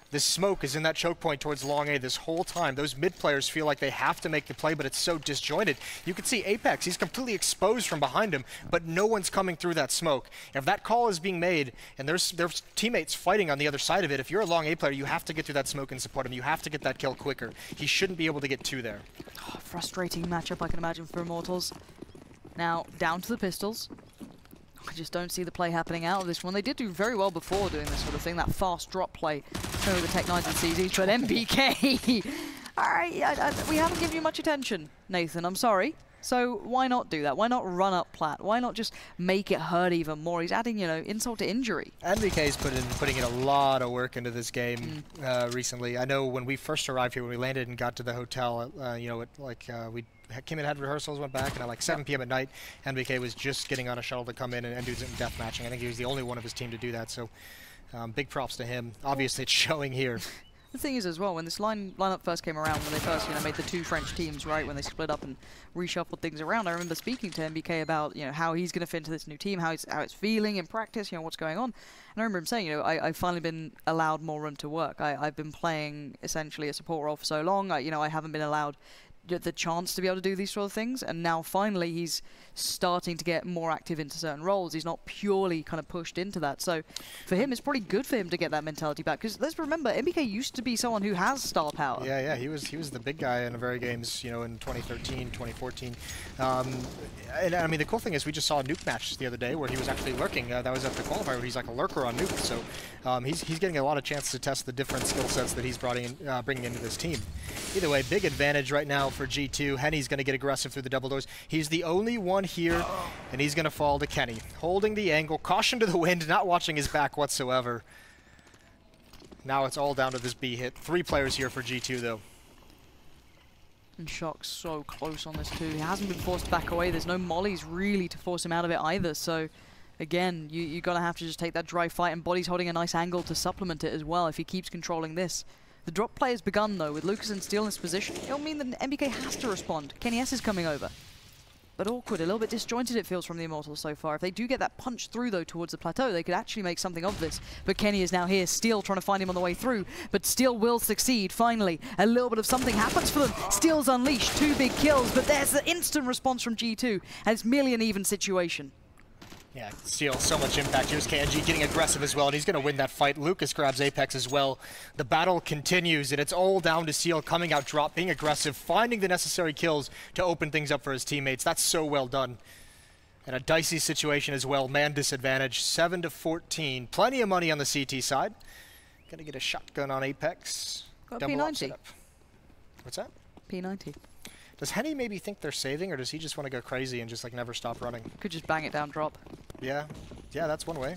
This smoke is in that choke point towards long A this whole time. Those mid players feel like they have to make the play, but it's so disjointed. You can see Apex, he's completely exposed from behind him, but no one's coming through that smoke. If that call is being made and there's teammates fighting on the other side of it, if you're a long A player, you have to get through that smoke and support him. You have to get that kill quicker. He shouldn't be able to get two there. Oh, frustrating matchup, I can imagine, for Immortals. Now, down to the pistols. I just don't see the play happening out of this one. They did do very well before doing this sort of thing, that fast drop play over the Tech 9s and CZs, but MBK! Alright, we haven't given you much attention, Nathan, I'm sorry. So why not do that? Why not run up plat? Why not just make it hurt even more? He's adding, you know, insult to injury. MBK's putting in a lot of work into this game recently. I know when we first arrived here, when we landed and got to the hotel, you know, we came in, had rehearsals, went back, and at like 7 p.m. at night, MBK was just getting on a shuttle to come in and do some deathmatching. I think he was the only one of his team to do that, so big props to him. Obviously, it's showing here. The thing is as well, when this lineup first came around, when they first, you know, made the two French teams, right, when they split up and reshuffled things around, I remember speaking to MBK about, you know, how he's going to fit into this new team, how it's feeling in practice, you know, what's going on. And I remember him saying, you know, I've finally been allowed more room to work. I've been playing essentially a support role for so long, you know, I haven't been allowed the chance to be able to do these sort of things, and now finally he's starting to get more active into certain roles. He's not purely kind of pushed into that. So for him, it's probably good for him to get that mentality back, because let's remember, MBK used to be someone who has star power. Yeah, he was the big guy in the very games, you know, in 2013, 2014. And I mean, the cool thing is we just saw a nuke match the other day where he was actually lurking. That was at the qualifier where he's like a lurker on nuke. So he's getting a lot of chance to test the different skill sets that he's bringing into this team. Either way, big advantage right now for G2. Henny's going to get aggressive through the double doors. He's the only one here, and he's going to fall to Kenny. Holding the angle, caution to the wind, not watching his back whatsoever. Now it's all down to this B hit. 3 players here for G2, though. And Shock's so close on this too. He hasn't been forced to back away. There's no mollies really to force him out of it either. So again, you're going to have to just take that dry fight, and Body's holding a nice angle to supplement it as well if he keeps controlling this. The drop play has begun though, with Lucas and Steel in this position. It'll mean that MBK has to respond. Kenny S is coming over. But awkward, a little bit disjointed it feels from the Immortals so far. If they do get that punch through though towards the plateau, they could actually make something of this. But Kenny is now here, Steel trying to find him on the way through, but Steel will succeed, finally. A little bit of something happens for them. Steel's unleashed, 2 big kills, but there's the instant response from G2, and it's merely an even situation. Yeah, Steel, so much impact. Here's KNG getting aggressive as well, and he's going to win that fight. Lucas grabs Apex as well. The battle continues, and it's all down to Steel coming out drop, being aggressive, finding the necessary kills to open things up for his teammates. That's so well done. And a dicey situation as well. Man disadvantage, 7-14. Plenty of money on the CT side. Going to get a shotgun on Apex. Got Double P90. setup. What's that? P90. Does Henny maybe think they're saving, or does he just want to go crazy and just like never stop running? Could just bang it down drop. Yeah, that's one way.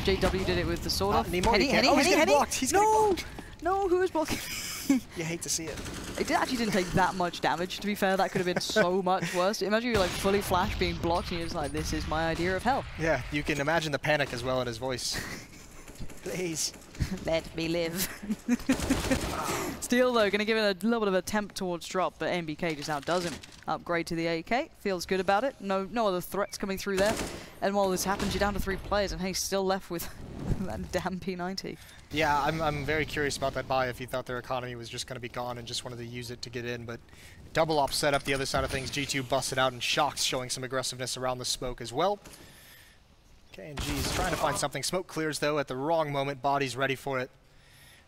JW did it with the sword off. Henny, He's no! No, who is blocking? You hate to see it. It actually didn't take that much damage, to be fair. That could have been so much worse. Imagine you're like fully flash being blocked and you're just like, this is my idea of hell. Yeah, you can imagine the panic as well in his voice. Please. Let me live. Steel, though, going to give it a little bit of an attempt towards drop, but MBK just outdoes him. Upgrade to the AK. Feels good about it. No other threats coming through there. And while this happens, you're down to 3 players, and he's still left with that damn P90. Yeah, I'm very curious about that buy if he thought their economy was just going to be gone and just wanted to use it to get in, but double op set up the other side of things. G2 busted out, and Shock's showing some aggressiveness around the smoke as well. KNG's trying to find something. Smoke clears, though, at the wrong moment. Body's ready for it.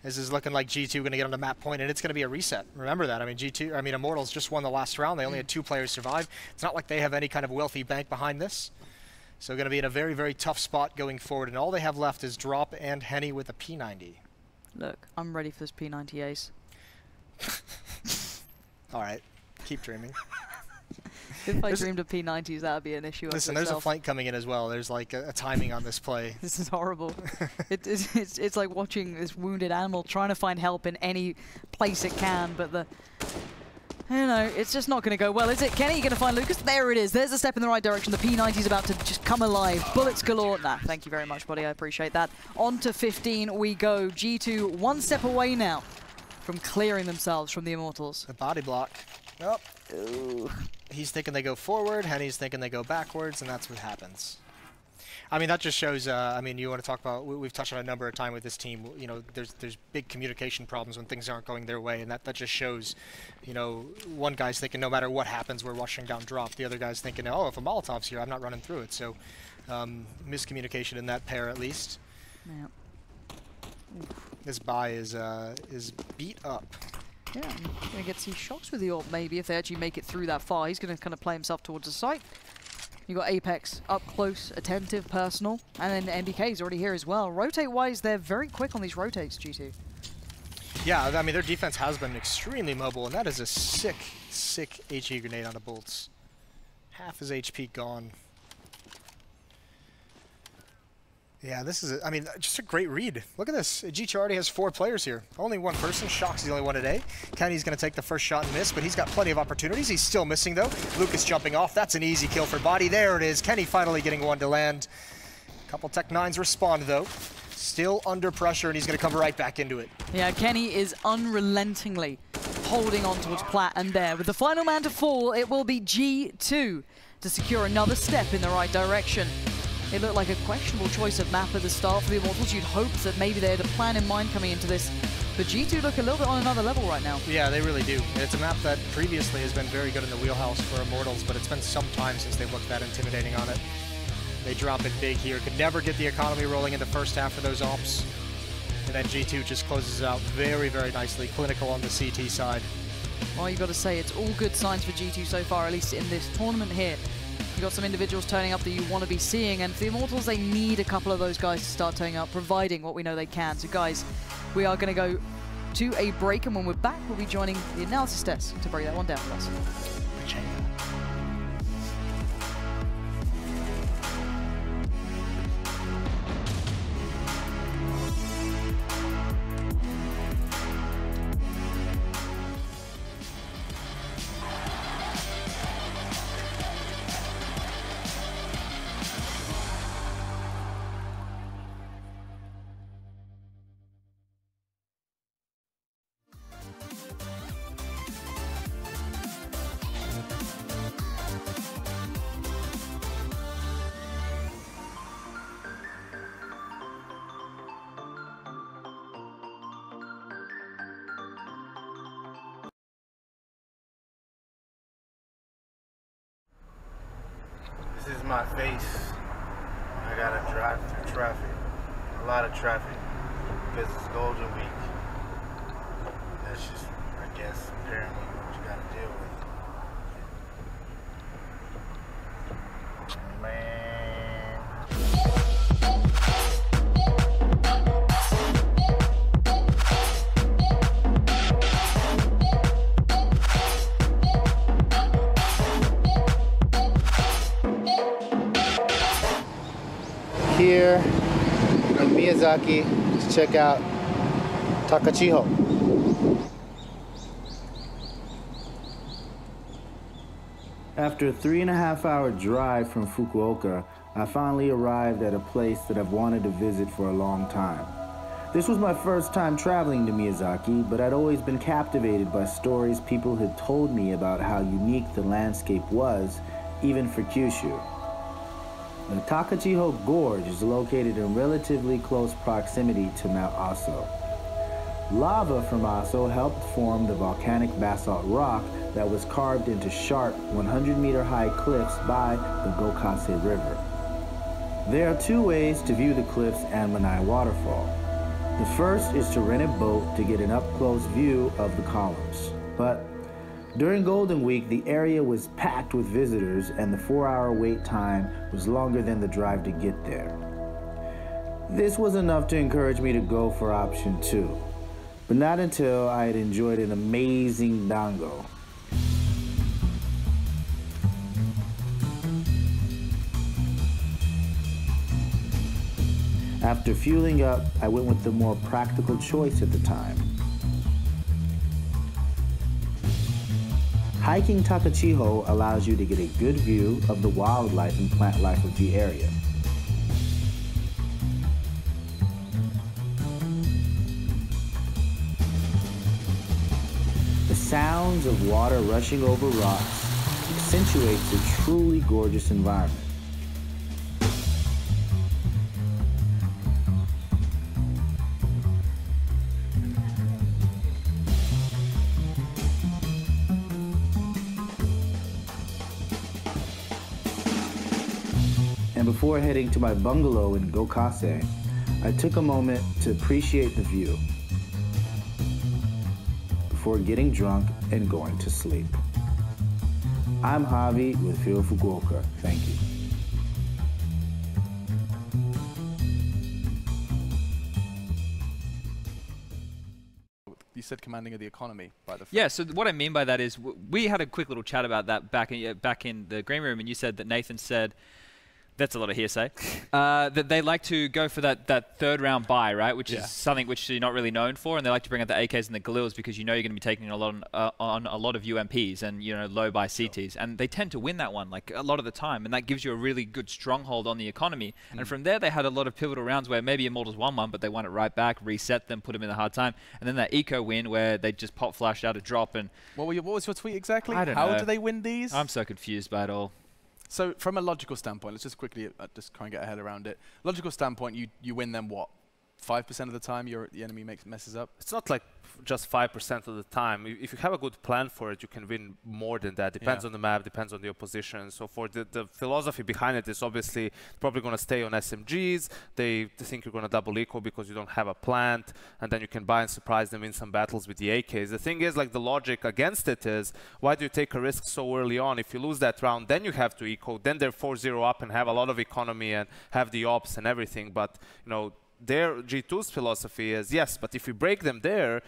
This is looking like G2 going to get on the map point, and it's going to be a reset. Remember that. I mean, Immortals just won the last round. They only had 2 players survive. It's not like they have any kind of wealthy bank behind this. So going to be in a very, very tough spot going forward, and all they have left is Drop and Henny with a P90. Look, I'm ready for this P90 ace. All right. Keep dreaming. If I dreamed of P90s, that would be an issue. Listen, there's a flank coming in as well. There's like a timing on this play. This is horrible. It's like watching this wounded animal trying to find help in any place it can, but it's just not going to go well, is it? Kenny going to find Lucas? There it is. There's a step in the right direction. The P90's about to just come alive. Bullets galore. Nah, thank you very much, buddy. I appreciate that. On to 15 we go. G2 1 step away now from clearing themselves from the Immortals. The body block. Oh. Ooh. He's thinking they go forward, Henny's thinking they go backwards, and that's what happens. I mean, that just shows, I mean, you want to talk about, we've touched on a number of times with this team, you know, there's big communication problems when things aren't going their way, and that just shows, you know, one guy's thinking no matter what happens, we're rushing down drop. The other guy's thinking, oh, if a Molotov's here, I'm not running through it. So, miscommunication in that pair at least. Yeah. This buy is beat up. Yeah, I'm going to get to see Shox with the ult maybe if they actually make it through that far. He's going to kind of play himself towards the site. You got Apex up close, attentive, personal, and then MBK is already here as well. Rotate-wise, they're very quick on these rotates, G2. Yeah, I mean, their defense has been extremely mobile, and that is a sick, sick HE grenade on the bolts. Half his HP gone. Yeah, this is, I mean, just a great read. Look at this. G2 already has 4 players here. Only one person. Shox is the only one today. Kenny's going to take the first shot and miss, but he's got plenty of opportunities. He's still missing, though. Lucas jumping off. That's an easy kill for Body. There it is. Kenny finally getting one to land. Couple Tech-9s respond, though. Still under pressure, and he's going to come right back into it. Yeah, Kenny is unrelentingly holding on towards Plat, and there, with the final man to fall, it will be G2 to secure another step in the right direction. It looked like a questionable choice of map at the start for the Immortals. You'd hope that maybe they had a plan in mind coming into this. But G2 look a little bit on another level right now. Yeah, they really do. It's a map that previously has been very good in the wheelhouse for Immortals, but it's been some time since they've looked that intimidating on it. They drop it big here. Could never get the economy rolling in the first half for those ops. And then G2 just closes it out very, very nicely. Clinical on the CT side. Well, you've got to say, it's all good signs for G2 so far, at least in this tournament here. You've got some individuals turning up that you want to be seeing, and for the Immortals, they need a couple of those guys to start turning up, providing what we know they can. So guys, we are going to go to a break, and when we're back, we'll be joining the analysis desk to break that one down for us. This is my face. I gotta drive through traffic. A lot of traffic. Because it's Golden Week. That's just, I guess, apparently what you gotta deal with. Man. Here in Miyazaki to check out Takachiho. After a 3.5-hour drive from Fukuoka, I finally arrived at a place that I've wanted to visit for a long time. This was my first time traveling to Miyazaki, but I'd always been captivated by stories people had told me about how unique the landscape was, even for Kyushu. The Takachiho Gorge is located in relatively close proximity to Mount Aso. Lava from Aso helped form the volcanic basalt rock that was carved into sharp 100-meter-high cliffs by the Gokase River. There are 2 ways to view the cliffs and Manai Waterfall. The first is to rent a boat to get an up-close view of the columns. But during Golden Week, the area was packed with visitors, and the 4-hour wait time was longer than the drive to get there. This was enough to encourage me to go for option 2, but not until I had enjoyed an amazing dango. After fueling up, I went with the more practical choice at the time. Hiking Takachiho allows you to get a good view of the wildlife and plant life of the area. The sounds of water rushing over rocks accentuates a truly gorgeous environment. and before heading to my bungalow in Gokase, I took a moment to appreciate the view before getting drunk and going to sleep. I'm Javi with Feel Fukuoka. Thank you. You said commanding of the economy by the. Yeah, so what I mean by that is we had a quick little chat about that back in the green room, and you said that Nathan said, that's a lot of hearsay, that they like to go for that third round buy, right? Which is something which you're not really known for, and they like to bring out the AKs and the Galils because you know you're going to be taking a lot on a lot of UMPs and low buy CTs, and they tend to win that one like a lot of the time, and that gives you a really good stronghold on the economy. And from there they had a lot of pivotal rounds where maybe Immortals won one, but they won it right back, reset them, put them in a hard time, and then that eco win where they just pop flashed out a drop. And what was your tweet exactly? I don't know. How do they win these? I'm so confused by it all. So from a logical standpoint, let's just quickly just try and get ahead around it. Logical standpoint, you win them what? 5% of the time the enemy messes up? It's not like just 5% of the time. If you have a good plan for it, you can win more than that. Depends on the map, depends on the opposition. So for the philosophy behind it is obviously probably going to stay on SMGs. They think you're going to double eco because you don't have a plant, and then you can buy and surprise them in some battles with the AKs. The thing is, like, the logic against it is, why do you take a risk so early on? If you lose that round, then you have to eco, then they're 4-0 up and have a lot of economy and have the ops and everything. But, their G2's philosophy is, yes, but if we break them there,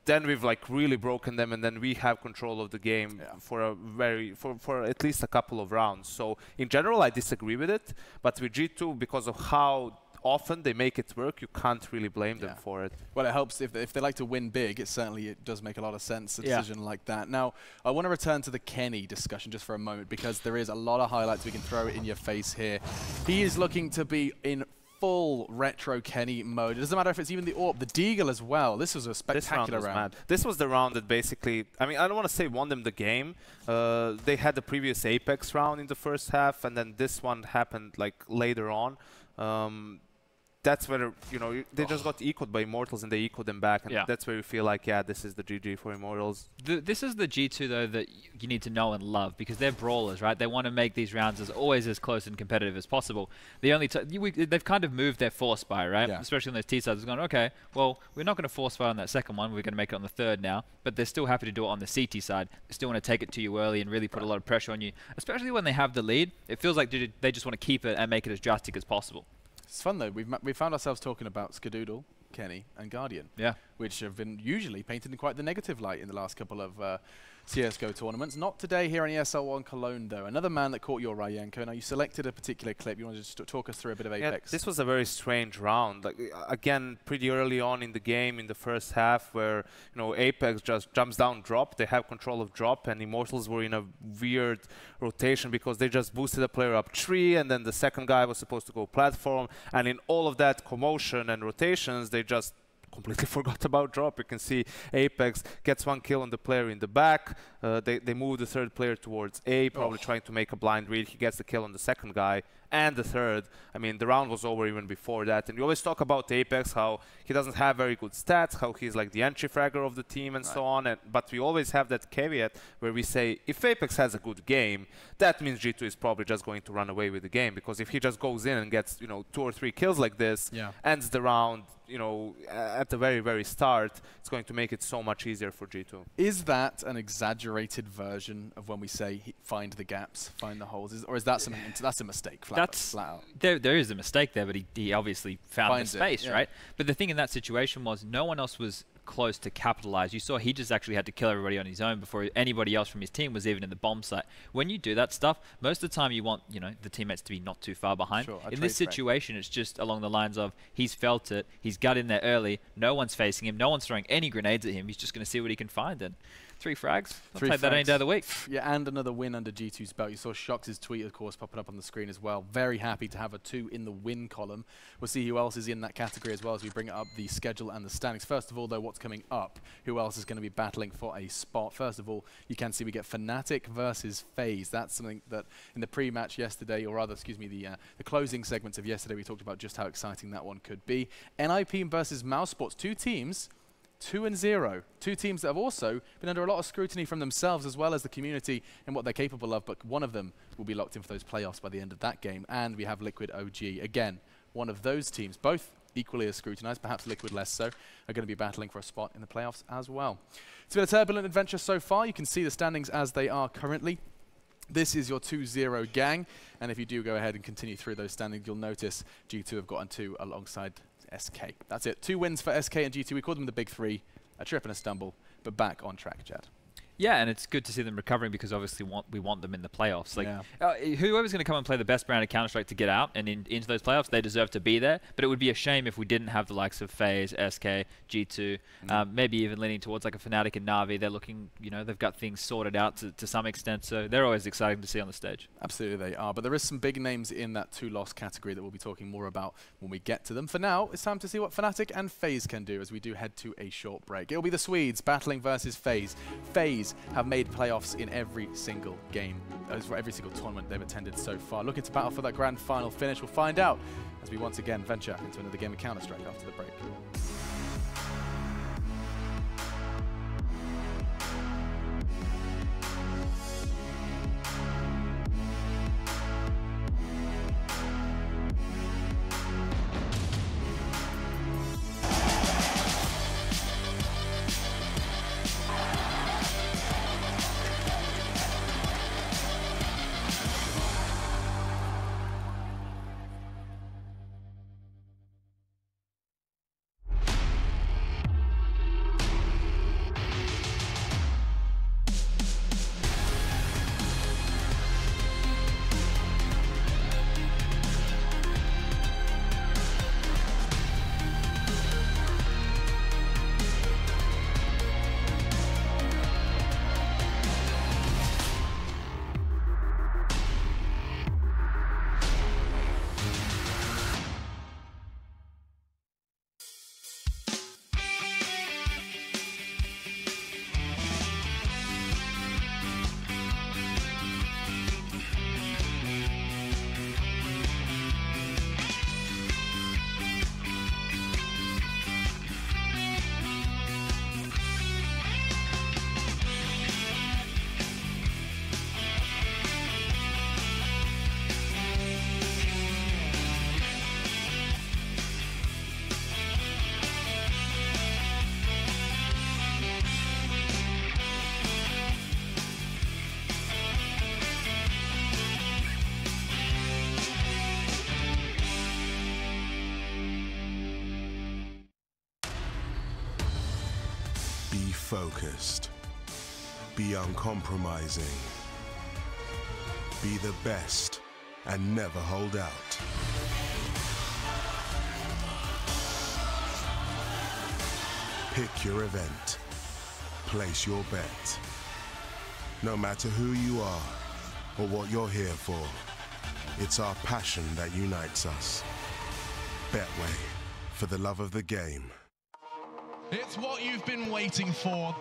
then we've like really broken them, and then we have control of the game for at least a couple of rounds. So in general, I disagree with it, but with G2, because of how often they make it work, you can't really blame them for it. Well, it helps if they like to win big. It does make a lot of sense, a decision like that. Now, I want to return to the Kenny discussion just for a moment, because there is a lot of highlights we can throw in your face here. He is looking to be in full retro Kenny mode. It doesn't matter if it's even the AWP, the Deagle as well. This was a spectacular round. This was the round that basically, I mean, I don't want to say won them the game. They had the previous Apex round in the first half, and then this one happened like later on. That's where, they just got ecoed by Immortals and they ecoed them back, and that's where you feel like, this is the GG for Immortals. This is the G2, though, that you need to know and love, because they're brawlers, right? They want to make these rounds as close and competitive as possible. They've kind of moved their force buy, right? Yeah. Especially on those T-sides. It's going, okay, well, we're not going to force fire on that second one. We're going to make it on the third now, but they're still happy to do it on the CT side. They still want to take it to you early and really put a lot of pressure on you, especially when they have the lead. It feels like they just want to keep it and make it as drastic as possible. It's fun, though. We found ourselves talking about Skadoodle, Kenny, and Guardian, which have been usually painted in quite the negative light in the last couple of CSGO tournaments. Not today here on ESL 1 Cologne, though. Another man that caught your eye, Yanko. Now, you selected a particular clip. You want to just talk us through a bit of Apex? This was a very strange round. Like, again, pretty early on in the game, in the first half, where Apex just jumps down drop. They have control of drop, and Immortals were in a weird rotation because they just boosted a player up tree, and then the second guy was supposed to go platform. And in all of that commotion and rotations, they just completely forgot about drop. You can see Apex gets one kill on the player in the back. They move the third player towards A, probably trying to make a blind read. He gets the kill on the second guy and the third. I mean, the round was over even before that. And we always talk about Apex, how he doesn't have very good stats, how he's like the entry fragger of the team and so on. But we always have that caveat where we say, if Apex has a good game, that means G2 is probably just going to run away with the game. Because if he just goes in and gets 2 or 3 kills like this, ends the round, at the very, very start, it's going to make it so much easier for G2. Is that an exaggerated version of when we say find the gaps, find the holes? Or is that something that's a mistake, flat out? There is a mistake there, but he obviously found the space, right? But the thing in that situation was no one else was close to capitalize. You saw he just actually had to kill everybody on his own before anybody else from his team was even in the bomb site. When you do that stuff, most of the time you want the teammates to be not too far behind. In this situation, it's just along the lines of he's felt it, he's got in there early, no one's facing him, no one's throwing any grenades at him, he's just going to see what he can find. And 3 frags. I'll take that any day of the week. Yeah, and another win under G2's belt. You saw Shox' tweet, of course, popping up on the screen as well. Very happy to have a 2 in the win column. We'll see who else is in that category as well as we bring up the schedule and the standings. First of all, though, what's coming up? Who else is going to be battling for a spot? First of all, you can see we get Fnatic versus FaZe. That's something that in the pre-match yesterday, or rather, excuse me, the closing segments of yesterday, we talked about just how exciting that one could be. NIP versus Mouse Sports. 2 teams 2-0. Two teams that have also been under a lot of scrutiny from themselves as well as the community and what they're capable of, but one of them will be locked in for those playoffs by the end of that game. And we have Liquid OG. Again, one of those teams, both equally as scrutinized, perhaps Liquid less so, are going to be battling for a spot in the playoffs as well. It's been a turbulent adventure so far. You can see the standings as they are currently. This is your 2-0 gang, and if you do go ahead and continue through those standings, you'll notice G2 have gotten 2 alongside SK. That's it. 2 wins for SK and G2. We call them the big 3. A trip and a stumble, but back on track, Chad. Yeah, and it's good to see them recovering because obviously we want them in the playoffs. Like whoever's going to come and play the best brand of Counter-Strike to get out and into those playoffs, they deserve to be there. But it would be a shame if we didn't have the likes of FaZe, SK, G2, maybe even leaning towards like a Fnatic and Na'Vi. They're looking, they've got things sorted out to some extent, so they're always exciting to see on the stage. Absolutely they are, but there is some big names in that 2-loss category that we'll be talking more about when we get to them. For now, it's time to see what Fnatic and FaZe can do as we do head to a short break. It'll be the Swedes battling versus FaZe. FaZe have made playoffs in every single game, for every single tournament they've attended so far. Looking to battle for that grand final finish. We'll find out as we once again venture into another game of Counter-Strike after the break. Be focused. Be uncompromising. Be the best and never hold out. Pick your event. Place your bet. No matter who you are or what you're here for, it's our passion that unites us. Betway, for the love of the game. It's what you've been waiting for.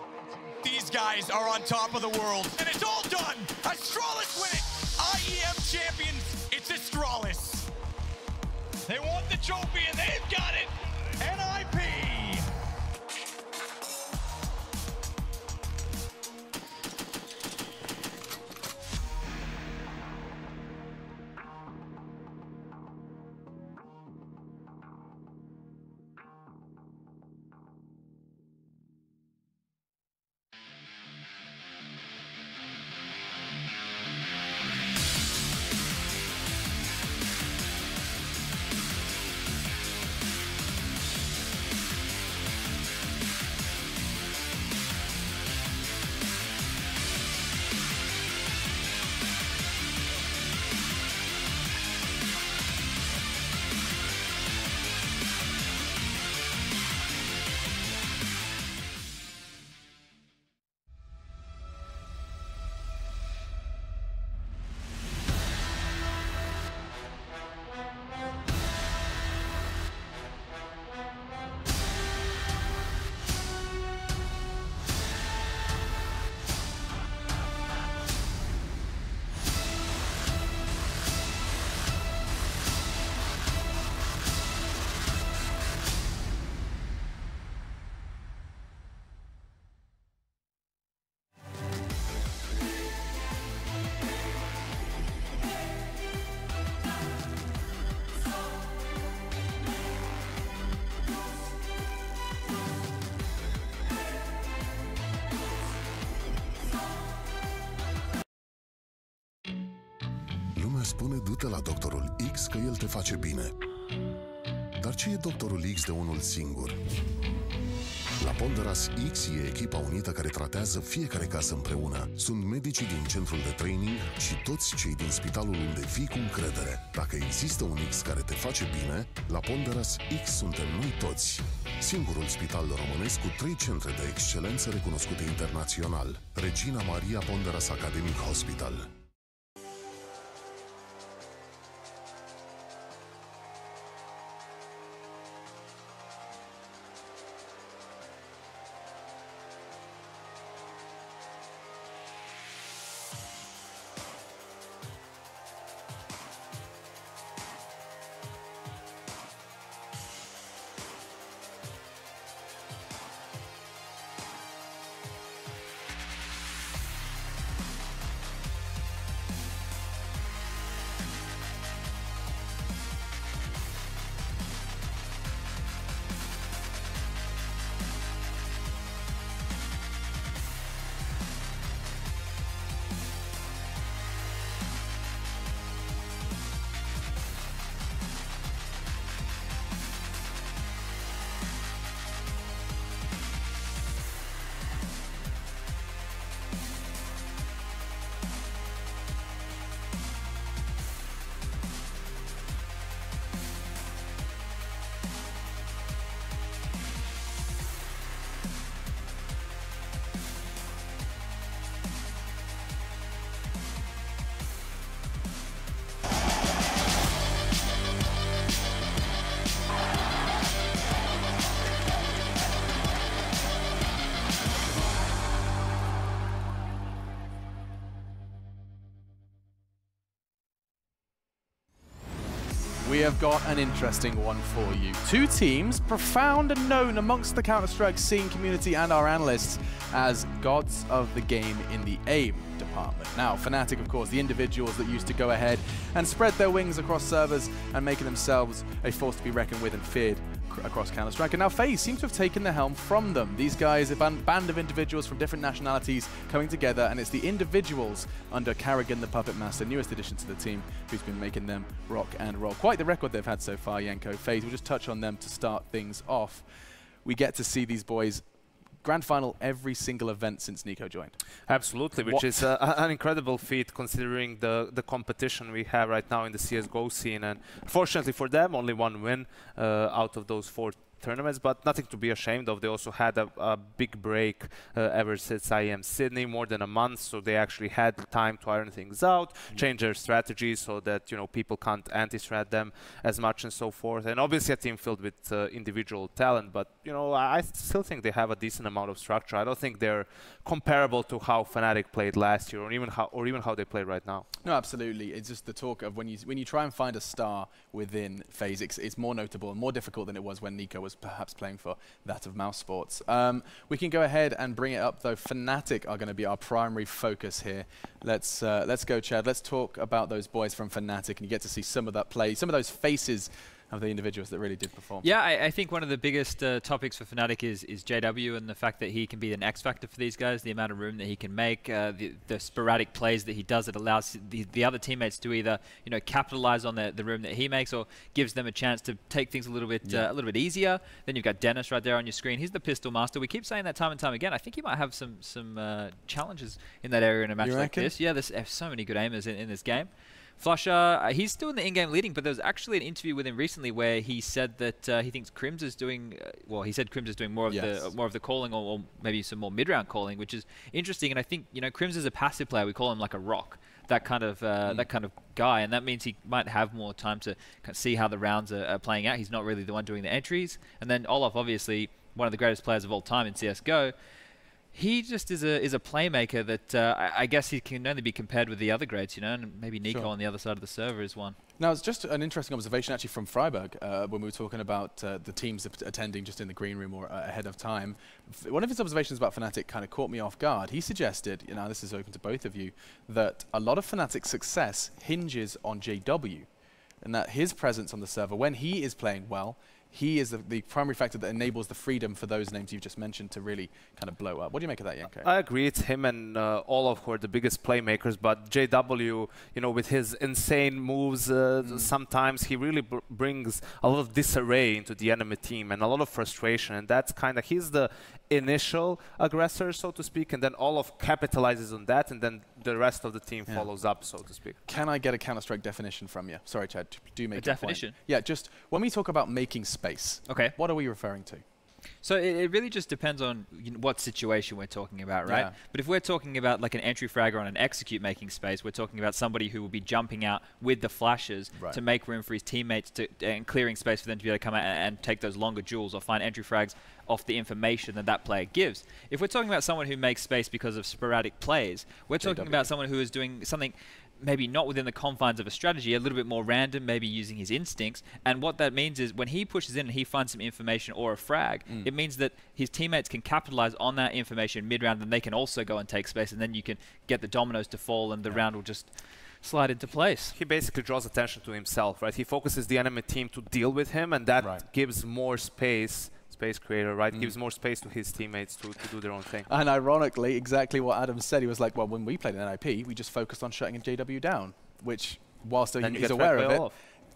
These guys are on top of the world, and it's all done! Astralis win it! IEM champions, it's Astralis. They want the trophy, and they've got it! NIP! spune du-te la doctorul X că el te face bine. Dar ce e doctorul X de unul singur? La Ponderas X e echipa unită care tratează fiecare casă împreună. Sunt medicii din centrul de training și toți cei din spitalul unde vii cu încredere. Dacă există un X care te face bine, la Ponderas X suntem noi toți. Singurul spital românesc cu 3 centre de excelență recunoscute internațional. Regina Maria Ponderas Academic Hospital. We have got an interesting one for you. Two teams profound and known amongst the Counter-Strike scene community and our analysts as gods of the game in the aim department. Now, Fnatic, of course, the individuals that used to go ahead and spread their wings across servers and making themselves a force to be reckoned with and feared across Counter-Strike. And now FaZe seems to have taken the helm from them. These guys, a band of individuals from different nationalities coming together, and it's the individuals under Karrigan, the Puppet Master, newest addition to the team, who's been making them rock and roll. Quite the record they've had so far, Yenko. FaZe, we'll just touch on them to start things off. We get to see these boys grand final every single event since Nico joined. Absolutely, which is an incredible feat considering the competition we have right now in the CSGO scene. And fortunately for them, only one win out of those 4 tournaments, but nothing to be ashamed of. They also had a big break ever since IEM Sydney, more than a month, so they actually had time to iron things out, change their strategy so that, you know, people can't anti-strat them as much and so forth. And obviously a team filled with individual talent, but, you know, I still think they have a decent amount of structure. I don't think they're comparable to how Fnatic played last year, or even how they play right now. No, absolutely. It's just the talk of when you try and find a star within FaZe, it's more notable and more difficult than it was when Nico was perhaps playing for that of Mouse Sports. We can go ahead and bring it up though. Fnatic are going to be our primary focus here. Let's go, Chad. Let's talk about those boys from Fnatic, and you get to see some of that play, some of those faces of the individuals that really did perform. Yeah, I think one of the biggest topics for Fnatic is JW, and the fact that he can be an X factor for these guys, the amount of room that he can make, the sporadic plays that he does that allows the other teammates to either, you know, capitalize on the room that he makes, or gives them a chance to take things a little bit easier. Then you've got Dennis right there on your screen. He's the pistol master. We keep saying that time and time again. I think he might have some challenges in that area in a match like this. Yeah, there's so many good aimers in this game. Flusher, he's still in the in-game leading, but there was actually an interview with him recently where he said that he thinks Crims is doing, well, he said Crims is doing more of the calling, or maybe some more mid-round calling, which is interesting. And I think, you know, Crims is a passive player. We call him like a rock, that kind of guy, and that means he might have more time to see how the rounds are playing out. He's not really the one doing the entries. And then Olaf, obviously one of the greatest players of all time in CSGO. He just is a playmaker that I guess he can only be compared with the other greats, you know, and maybe Nico on the other side of the server is one. Now, it's just an interesting observation actually from Freiburg when we were talking about the teams attending just in the green room or ahead of time. One of his observations about Fnatic kind of caught me off guard. He suggested, you know, this is open to both of you, that a lot of Fnatic's success hinges on JW, and that his presence on the server, when he is playing well, he is the primary factor that enables the freedom for those names you've just mentioned to really kind of blow up. What do you make of that, Yanko? I agree. It's him and Olaf who are the biggest playmakers, but JW, you know, with his insane moves, sometimes he really brings a lot of disarray into the enemy team and a lot of frustration, and that's kind of, he's the initial aggressor, so to speak, and then Olaf capitalizes on that, and then the rest of the team follows up, so to speak. Can I get a Counter-Strike definition from you? Sorry, Chad, do make a definition? Point. Yeah, just when we talk about making space, okay, what are we referring to? So it really just depends on what situation we're talking about, right? Yeah. But if we're talking about like an entry fragger on an execute making space, we're talking about somebody who will be jumping out with the flashes to make room for his teammates and clearing space for them to be able to come out and take those longer duels or find entry frags off the information that that player gives. If we're talking about someone who makes space because of sporadic plays, we're talking about someone who is doing something maybe not within the confines of a strategy, a little bit more random, maybe using his instincts. And what that means is when he pushes in and he finds some information or a frag, it means that his teammates can capitalize on that information mid-round, and they can also go and take space, and then you can get the dominoes to fall and the round will just slide into place. He basically draws attention to himself, right? He focuses the enemy team to deal with him, and that gives more space creator, right? Gives more space to his teammates to do their own thing. And ironically, exactly what Adam said, he was like, well, when we played in NIP, we just focused on shutting a JW down, which, whilst he's aware of it,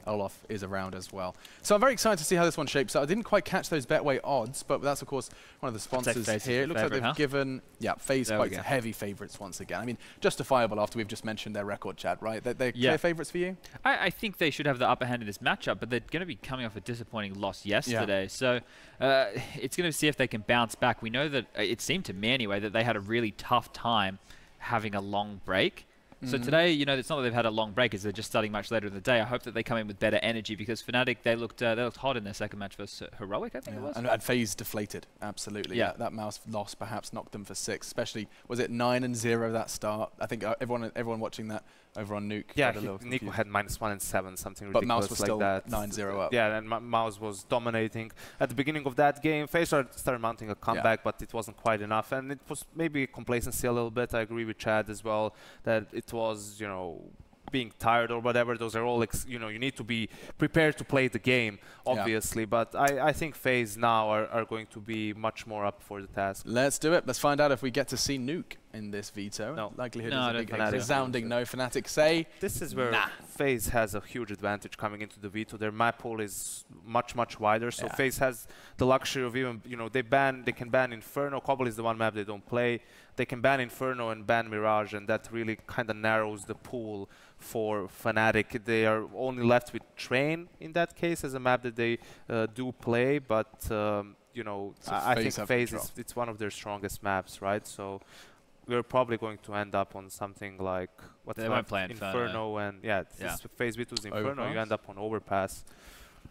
Olaf is around as well. So I'm very excited to see how this one shapes up. I didn't quite catch those Betway odds, but that's, of course, one of the sponsors here. It looks like they've given, FaZe quite heavy favourites once again. I mean, justifiable after we've just mentioned their record, Chad, right? They're clear favourites for you? I think they should have the upper hand in this matchup, but they're going to be coming off a disappointing loss yesterday. So it's going to see if they can bounce back. We know that, it seemed to me anyway, that they had a really tough time having a long break. So today, you know, it's not that they've had a long break, it's they're just starting much later in the day. I hope that they come in with better energy, because Fnatic, they looked hot in their second match versus Heroic, I think it was. And FaZe deflated, absolutely. Yeah, that mouse loss perhaps knocked them for 6, especially, was it 9-0 that start? I think everyone watching that over on Nuke. Yeah, Nico had -1 and 7, something ridiculous but Mouse was like still that. 9-0 up. Yeah, and Mouse was dominating at the beginning of that game. FaZe started mounting a comeback, but it wasn't quite enough, and it was maybe complacency a little bit. I agree with Chad as well that it was, you know, being tired or whatever. Those are all, you know, you need to be prepared to play the game, obviously. But I think FaZe now are going to be much more up for the task. Let's do it. Let's find out if we get to see Nuke in this veto. No. Likelihood No, is a big resounding no. Fnatic say this is where FaZe has a huge advantage coming into the veto. Their map pool is much wider, so FaZe has the luxury of even, you know, they can ban Inferno. Cobble is the one map they don't play. They can ban Inferno and ban Mirage, and that really kind of narrows the pool for Fnatic. They are only left with Train in that case as a map that they do play, but you know, so I think FaZe it's one of their strongest maps, right? So we're probably going to end up on something like Inferno, and FaZe V2's Inferno. Overpass. You end up on Overpass.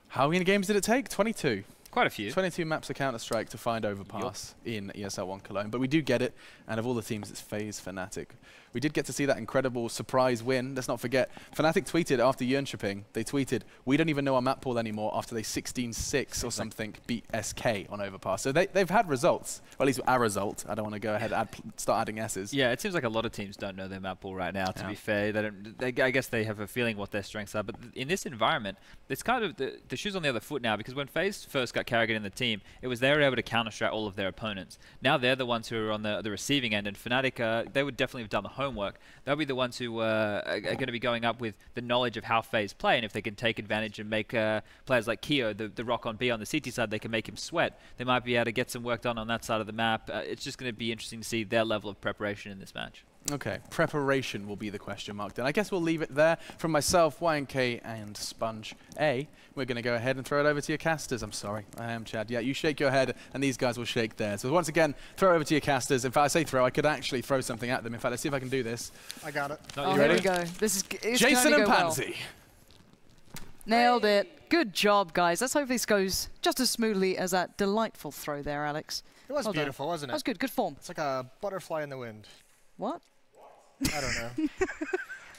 How many games did it take? 22. Quite a few. 22 maps of Counter-Strike to find Overpass in ESL 1 Cologne. But we do get it, and of all the teams, it's FaZe Fnatic. We did get to see that incredible surprise win. Let's not forget, Fnatic tweeted after Jönköping, they tweeted, we don't even know our map pool anymore after they 16-6 or something beat SK on Overpass. So they've had results, or at least our result. I don't want to go ahead and start adding S's. Yeah, it seems like a lot of teams don't know their map pool right now, to be fair. I guess they have a feeling what their strengths are. But in this environment, it's kind of the shoe's on the other foot now, because when FaZe first got Carrigan in the team, it was they were able to counter-strike all of their opponents. Now they're the ones who are on the receiving end, and Fnatic, they would definitely have done the homework. They'll be the ones who are going to be going up with the knowledge of how FaZe play, and if they can take advantage and make players like Keo, the rock on B on the CT side, they can make him sweat. They might be able to get some work done on that side of the map. It's just going to be interesting to see their level of preparation in this match. Okay, preparation will be the question mark then. I guess we'll leave it there. From myself, YNK, and Sponge A, we're going to go ahead and throw it over to your casters. I'm sorry, I am Chad. Yeah, you shake your head, and these guys will shake theirs. So once again, throw it over to your casters. In fact, I say throw, I could actually throw something at them. In fact, let's see if I can do this. I got it. Oh, here we go. This is Jason and Pansy. Well. Nailed it. Good job, guys. Let's hope this goes just as smoothly as that delightful throw there, Alex. It was beautiful, wasn't it? That was good. Good form. It's like a butterfly in the wind. What? I don't know.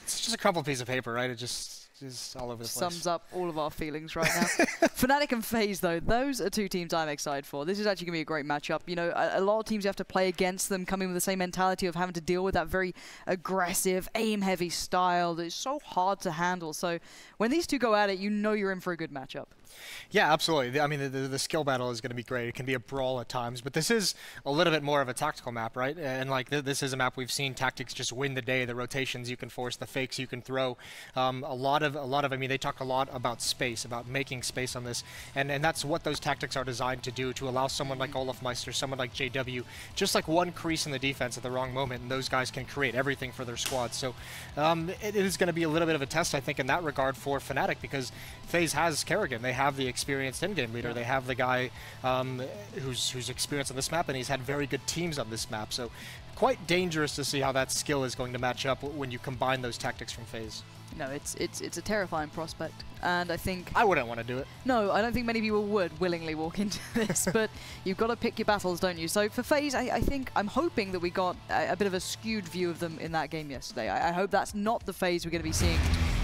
It's just a crumpled piece of paper, right? It just Just all over the place. Sums up all of our feelings right now. Fnatic and FaZe, though, those are two teams I'm excited for. This is actually going to be a great matchup. You know, a lot of teams you have to play against them, coming with the same mentality of having to deal with that very aggressive, aim-heavy style that is so hard to handle. So when these two go at it, you know you're in for a good matchup. Yeah, absolutely. I mean, the skill battle is going to be great. It can be a brawl at times, but this is a little bit more of a tactical map, right? And like this is a map we've seen tactics just win the day. The rotations you can force, the fakes you can throw. A lot of. I mean, they talk a lot about space, about making space on this, and that's what those tactics are designed to do, to allow someone like Olafmeister, someone like JW, just like one crease in the defense at the wrong moment, and those guys can create everything for their squad. So it is going to be a little bit of a test, I think, in that regard for Fnatic, because FaZe has Kerrigan. They have the experienced in-game leader. They have the guy who's experienced on this map, and he's had very good teams on this map. So quite dangerous to see how that skill is going to match up when you combine those tactics from FaZe. No, it's a terrifying prospect, and I think I wouldn't want to do it. No, I don't think many people would willingly walk into this, but you've got to pick your battles, don't you? So for FaZe, I think I'm hoping that we got a bit of a skewed view of them in that game yesterday. I hope that's not the FaZe we're going to be seeing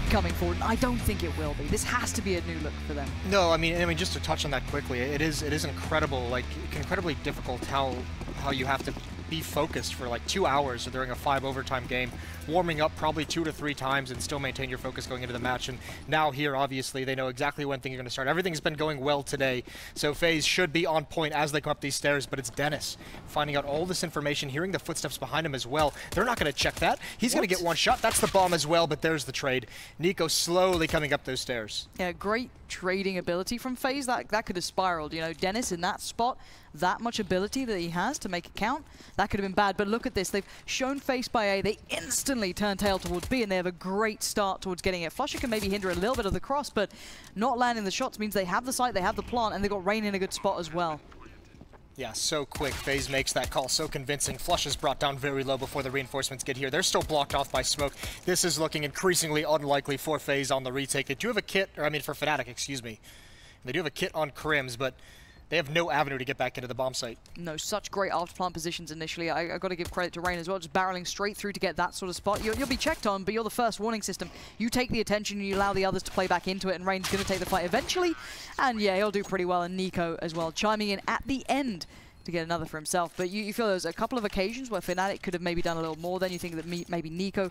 coming forward. I don't think it will be. This has to be a new look for them. No, I mean, just to touch on that quickly, it is incredible, like incredibly difficult how you have to be focused for like 2 hours during a 5 overtime game, warming up probably 2 to 3 times and still maintain your focus going into the match. And now here, obviously, they know exactly when things are going to start. Everything's been going well today, so FaZe should be on point as they come up these stairs, but it's Dennis finding out all this information, hearing the footsteps behind him as well. They're not going to check that. He's going to get one shot. That's the bomb as well, but there's the trade. Nico slowly coming up those stairs. Yeah, great trading ability from FaZe. That could have spiraled. You know, Dennis in that spot, that much ability that he has to make it count, that could have been bad. But look at this. They've shown face by A. They instantly turn tail towards B, and they have a great start towards getting it. flusha can maybe hinder a little bit of the cross, but not landing the shots means they have the site, they have the plant, and they got Rain in a good spot as well. Yeah, so quick. FaZe makes that call so convincing. flusha is brought down very low before the reinforcements get here. They're still blocked off by smoke. This is looking increasingly unlikely for FaZe on the retake. They do have a kit, or I mean for Fnatic, excuse me. They do have a kit on Crims, but they have no avenue to get back into the bomb site. No, such great after plant positions initially. I got to give credit to Rain as well, just barreling straight through to get that sort of spot. You'll be checked on, but you're the first warning system. You take the attention, you allow the others to play back into it, and Rain's going to take the fight eventually. And yeah, he'll do pretty well, and Nico as well, chiming in at the end to get another for himself. But you feel there's a couple of occasions where Fnatic could have maybe done a little more. Then you think that maybe Nico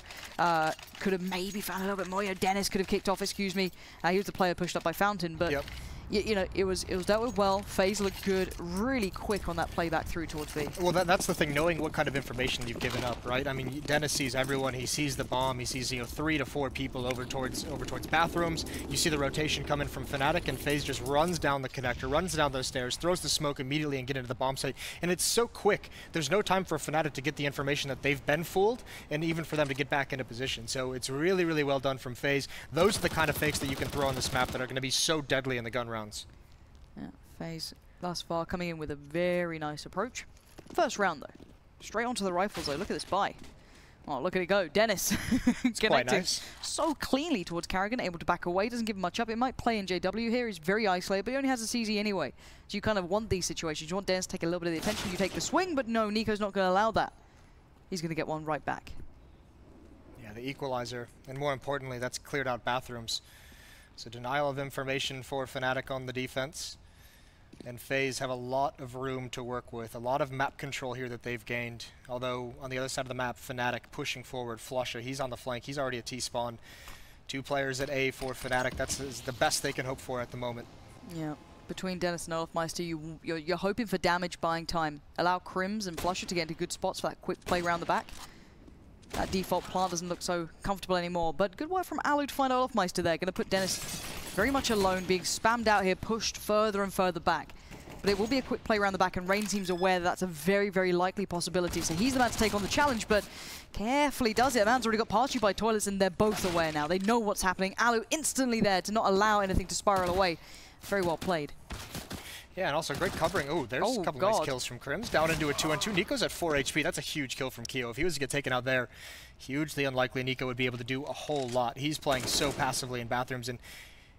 could have maybe found a little bit more. Dennis could have kicked off, excuse me. He was the player pushed up by Fountain, but yep. You know, it was dealt with well. FaZe looked good, really quick on that playback through towards B. Well, that's the thing, knowing what kind of information you've given up, right? I mean, Dennis sees everyone. He sees the bomb. He sees 3 to 4 people over towards bathrooms. You see the rotation coming from Fnatic, and FaZe just runs down the connector, runs down those stairs, throws the smoke immediately, and get into the bomb site. And it's so quick. There's no time for Fnatic to get the information that they've been fooled, and even for them to get back into position. So it's really, really well done from FaZe. Those are the kind of fakes that you can throw on this map that are going to be so deadly in the gun rounds. Yeah, FaZe thus far coming in with a very nice approach. First round though. Straight onto the rifles though. Look at this buy. Oh, look at it go. Dennis connecting nice. So cleanly towards Kerrigan, able to back away, doesn't give him much up. It might play in JW here. He's very isolated, but he only has a CZ anyway. So you kind of want these situations. You want Dennis to take a little bit of the attention. You take the swing, but no, Nico's not going to allow that. He's going to get one right back. Yeah, the equalizer. And more importantly, that's cleared out bathrooms. So denial of information for Fnatic on the defense. And FaZe have a lot of room to work with, a lot of map control here that they've gained. Although on the other side of the map, Fnatic pushing forward. flusha, he's on the flank. He's already a T-spawn. 2 players at A for Fnatic. That's the best they can hope for at the moment. Yeah, between Dennis and Olafmeister, you're hoping for damage buying time. Allow Crims and flusha to get into good spots for that quick play around the back. That default plant doesn't look so comfortable anymore, but good work from Alu to find Olafmeister there. Going to put Dennis very much alone, being spammed out here, pushed further and further back. But it will be a quick play around the back, and Rain seems aware that that's a very, very likely possibility. So he's the man to take on the challenge, but carefully does it. Man's already got past you by toilets, and they're both aware now. They know what's happening. Alu instantly there to not allow anything to spiral away. Very well played. Yeah, and also great covering. Oh, there's a couple of nice kills from Crims. Down into a 2-on-2. Nico's at 4 HP. That's a huge kill from Keo. If he was to get taken out there, hugely unlikely Nico would be able to do a whole lot. He's playing so passively in bathrooms, and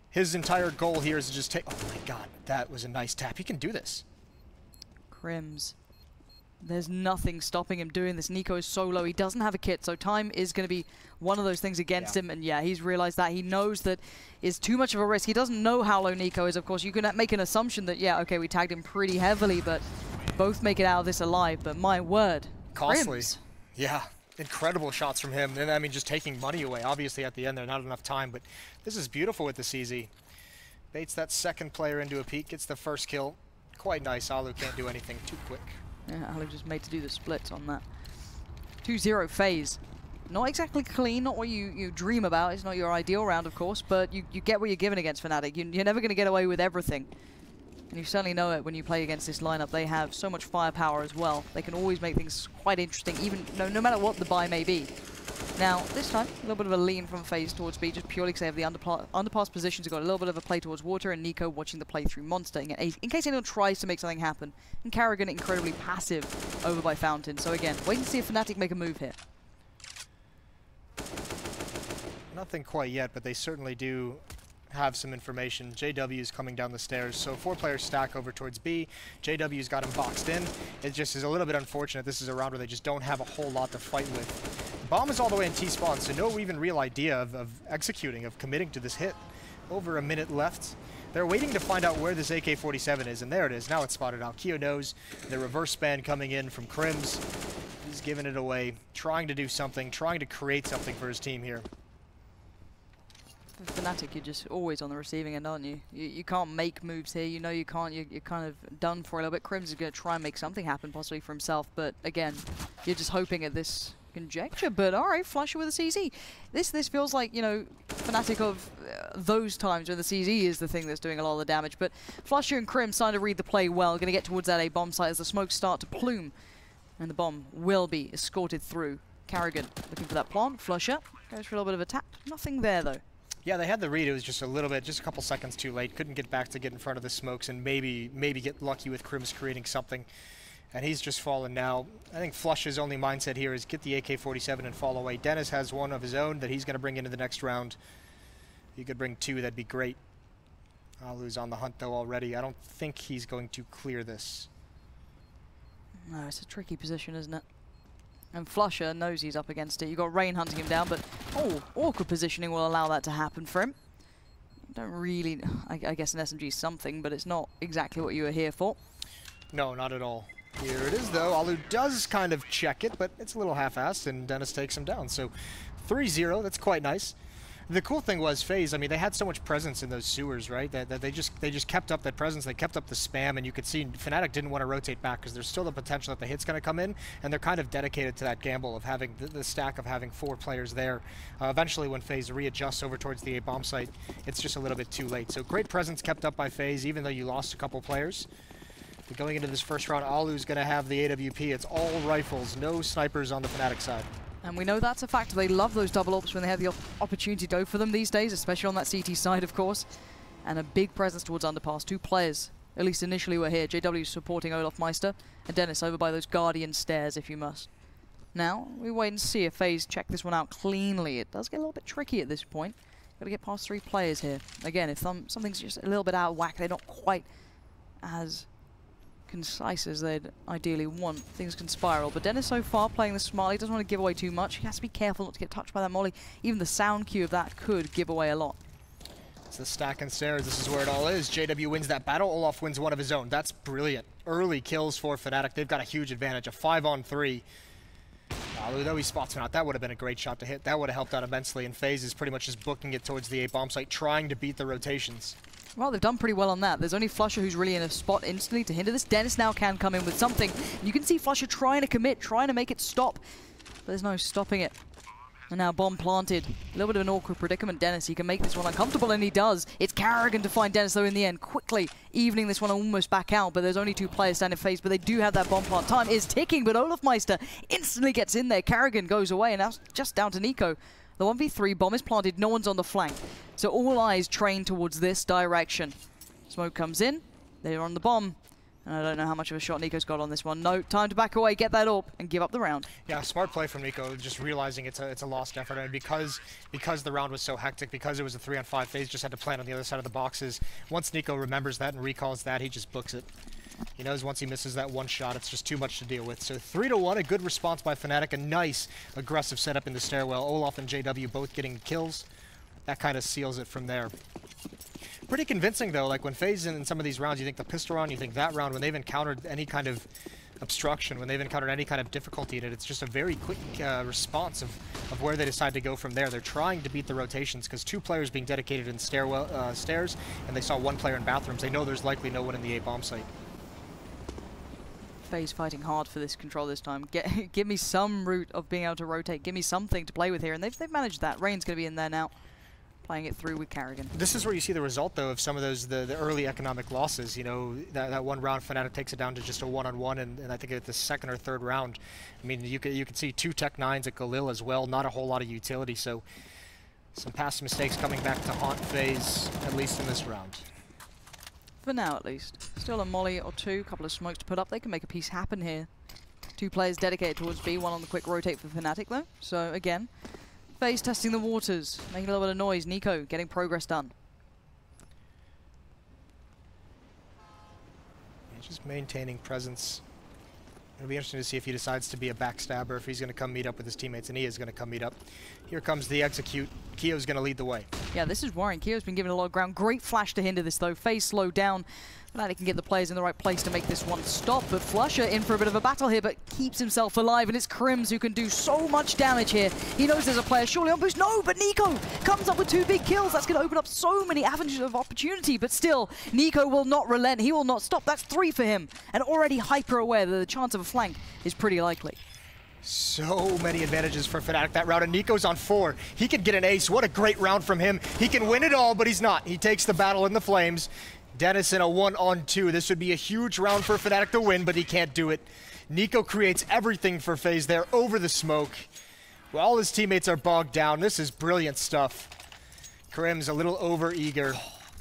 his entire goal here is to just take... Oh my god, that was a nice tap. He can do this. Crims There's nothing stopping him doing this. Nico is so low. He doesn't have a kit, so time is going to be one of those things against him. And yeah, he's realized that. He knows that is too much of a risk. He doesn't know how low Nico is, of course. You can make an assumption that, yeah, okay, we tagged him pretty heavily, but both make it out of this alive. But my word. Costly. Crims. Yeah, incredible shots from him. And I mean, just taking money away. Obviously, at the end, there's not enough time, but this is beautiful with the CZ. Baits that second player into a peek, gets the first kill. Quite nice. Alu can't do anything too quick. Yeah, Alu just made to do the splits on that. 2-0 FaZe. Not exactly clean, not what you dream about. It's not your ideal round, of course, but you get what you're given against Fnatic. You're never going to get away with everything. And you certainly know it when you play against this lineup. They have so much firepower as well. They can always make things quite interesting, even no matter what the buy may be. Now, this time, a little bit of a lean from FaZe towards B, just purely because they have the underpass positions. They've got a little bit of a play towards Water, and Nico watching the play through Monster, in case anyone tries to make something happen. And Karrigan incredibly passive over by Fountain. So again, wait and see if Fnatic make a move here. Nothing quite yet, but they certainly do have some information. JW is coming down the stairs, so 4-player stack over towards B. JW's got him boxed in. It just is a little bit unfortunate. This is a round where they just don't have a whole lot to fight with. Bomb is all the way in T-spawn, so no even real idea of executing, of committing to this hit. Over a minute left. They're waiting to find out where this AK-47 is, and there it is. Now it's spotted out. Keo knows. The reverse span coming in from Crims. He's giving it away, trying to do something, trying to create something for his team here. For Fnatic, you're just always on the receiving end, aren't you? You can't make moves here. You know you can't. You're kind of done for a little bit. Crims is going to try and make something happen, possibly for himself. But again, you're just hoping at this conjecture. But all right, Flusher with a CZ. This feels like, you know, Fnatic of those times when the CZ is the thing that's doing a lot of the damage. But Flusher and Crims starting to read the play well. Going to get towards that A bomb site as the smokes start to plume, and the bomb will be escorted through. Karrigan looking for that plant. Flusher goes for a little bit of a tap. Nothing there though. Yeah, they had the read. It was just a little bit, just a couple seconds too late. Couldn't get back to get in front of the smokes and maybe get lucky with Crims creating something. And he's just fallen now. I think Flush's only mindset here is get the AK-47 and fall away. Dennis has one of his own that he's going to bring into the next round. If he could bring two, that'd be great. Alu's on the hunt though already. I don't think he's going to clear this. No, it's a tricky position, isn't it? And Flusher knows he's up against it. You've got Rain hunting him down, but awkward positioning will allow that to happen for him. Don't really, I guess an SMG is something, but it's not exactly what you were here for. No, not at all. Here it is though. Alu does kind of check it, but it's a little half-assed, and Dennis takes him down. So 3-0, that's quite nice. The cool thing was FaZe, I mean, they had so much presence in those sewers, right? That they just kept up that presence. They kept up the spam, and you could see Fnatic didn't want to rotate back because there's still the potential that the hit's going to come in, and they're kind of dedicated to that gamble of having the stack of having 4 players there. Eventually, when FaZe readjusts over towards the A bomb site, it's just a little bit too late. So great presence kept up by FaZe, even though you lost a couple players. But going into this first round, Alu's going to have the AWP. It's all rifles, no snipers on the Fnatic side. And we know that's a factor. They love those double ops when they have the opportunity to go for them these days, especially on that CT side, of course. And a big presence towards underpass. 2 players, at least initially, were here. JW supporting Olaf Meister, and Dennis over by those Guardian stairs, if you must. Now, we wait and see if FaZe check this one out cleanly. It does get a little bit tricky at this point. Got to get past 3 players here. Again, if something's just a little bit out of whack, they're not quite as concise as they'd ideally want, things can spiral. But Dennis so far playing this smartly, doesn't want to give away too much. He has to be careful not to get touched by that molly. Even the sound cue of that could give away a lot. It's the stack and stairs. This is where it all is. JW wins that battle. Olaf wins one of his own. That's brilliant. Early kills for Fnatic. They've got a huge advantage. A 5-on-3. Alu, though, he spots him out. That would have been a great shot to hit. That would have helped out immensely. And FaZe is pretty much just booking it towards the A bomb site, trying to beat the rotations. Well, they've done pretty well on that. There's only Flusher who's really in a spot instantly to hinder this. Dennis now can come in with something. You can see Flusher trying to commit, trying to make it stop. But there's no stopping it. And now bomb planted. A little bit of an awkward predicament. Dennis, he can make this one uncomfortable, and he does. It's Karrigan to find Dennis, though, in the end. Quickly evening this one almost back out, but there's only 2 players standing FaZe, but they do have that bomb plant. Time is ticking, but Olaf Meister instantly gets in there. Karrigan goes away, and now it's just down to Nico. The 1v3 bomb is planted, no one's on the flank. So all eyes train towards this direction. Smoke comes in, they're on the bomb. And I don't know how much of a shot Nico's got on this one. No, time to back away, get that AWP, and give up the round. Yeah, smart play from Nico, just realizing it's a lost effort. And because the round was so hectic, because it was a 3-on-5, FaZe just had to plan on the other side of the boxes. Once Nico remembers that and recalls that, he just books it. He knows once he misses that one shot, it's just too much to deal with. So 3-1, a good response by Fnatic, a nice aggressive setup in the stairwell. Olaf and JW both getting kills. That kind of seals it from there. Pretty convincing though, like when FaZe in some of these rounds, you think the pistol round, you think that round, when they've encountered any kind of obstruction, when they've encountered any kind of difficulty in it, it's just a very quick response of where they decide to go from there. They're trying to beat the rotations because 2 players being dedicated in stairs, and they saw 1 player in bathrooms. They know there's likely no one in the A bomb site. FaZe fighting hard for this control this time. Give me some route of being able to rotate. Give me something to play with here, and they've managed that. Rain's going to be in there now, playing it through with Carrigan. This is where you see the result, though, of some of those the early economic losses. You know, that one round, Fnatic takes it down to just a 1-on-1, and I think at the second or third round, I mean, you could see 2 Tech 9s at Galil as well. Not a whole lot of utility, so some past mistakes coming back to haunt FaZe, at least in this round. For now, at least. Still a molly or 2, couple of smokes to put up. They can make a piece happen here. 2 players dedicated towards B, 1 on the quick rotate for Fnatic, though. So, again, FaZe testing the waters, making a little bit of noise. Nico getting progress done. Just maintaining presence. It'll be interesting to see if he decides to be a backstabber, if he's going to come meet up with his teammates, and he is going to come meet up. Here comes the execute. Kio's going to lead the way. Yeah, this is worrying. Kio's been given a lot of ground. Great flash to hinder this, though. FaZe slowed down. Fnatic can get the players in the right place to make this one stop, but Flusher in for a bit of a battle here, but keeps himself alive, and it's Crims who can do so much damage here. He knows there's a player surely on boost. No, but Nico comes up with 2 big kills. That's going to open up so many avenues of opportunity, but still, Nico will not relent. He will not stop. That's 3 for him, and already hyper aware that the chance of a flank is pretty likely. So many advantages for Fnatic that round, and Nico's on 4. He could get an ace. What a great round from him. He can win it all, but he's not. He takes the battle in the flames. Dennis in a 1-on-2. This would be a huge round for Fnatic to win, but he can't do it. Nico creates everything for FaZe there over the smoke. Well, all his teammates are bogged down. This is brilliant stuff. Krim's a little over-eager.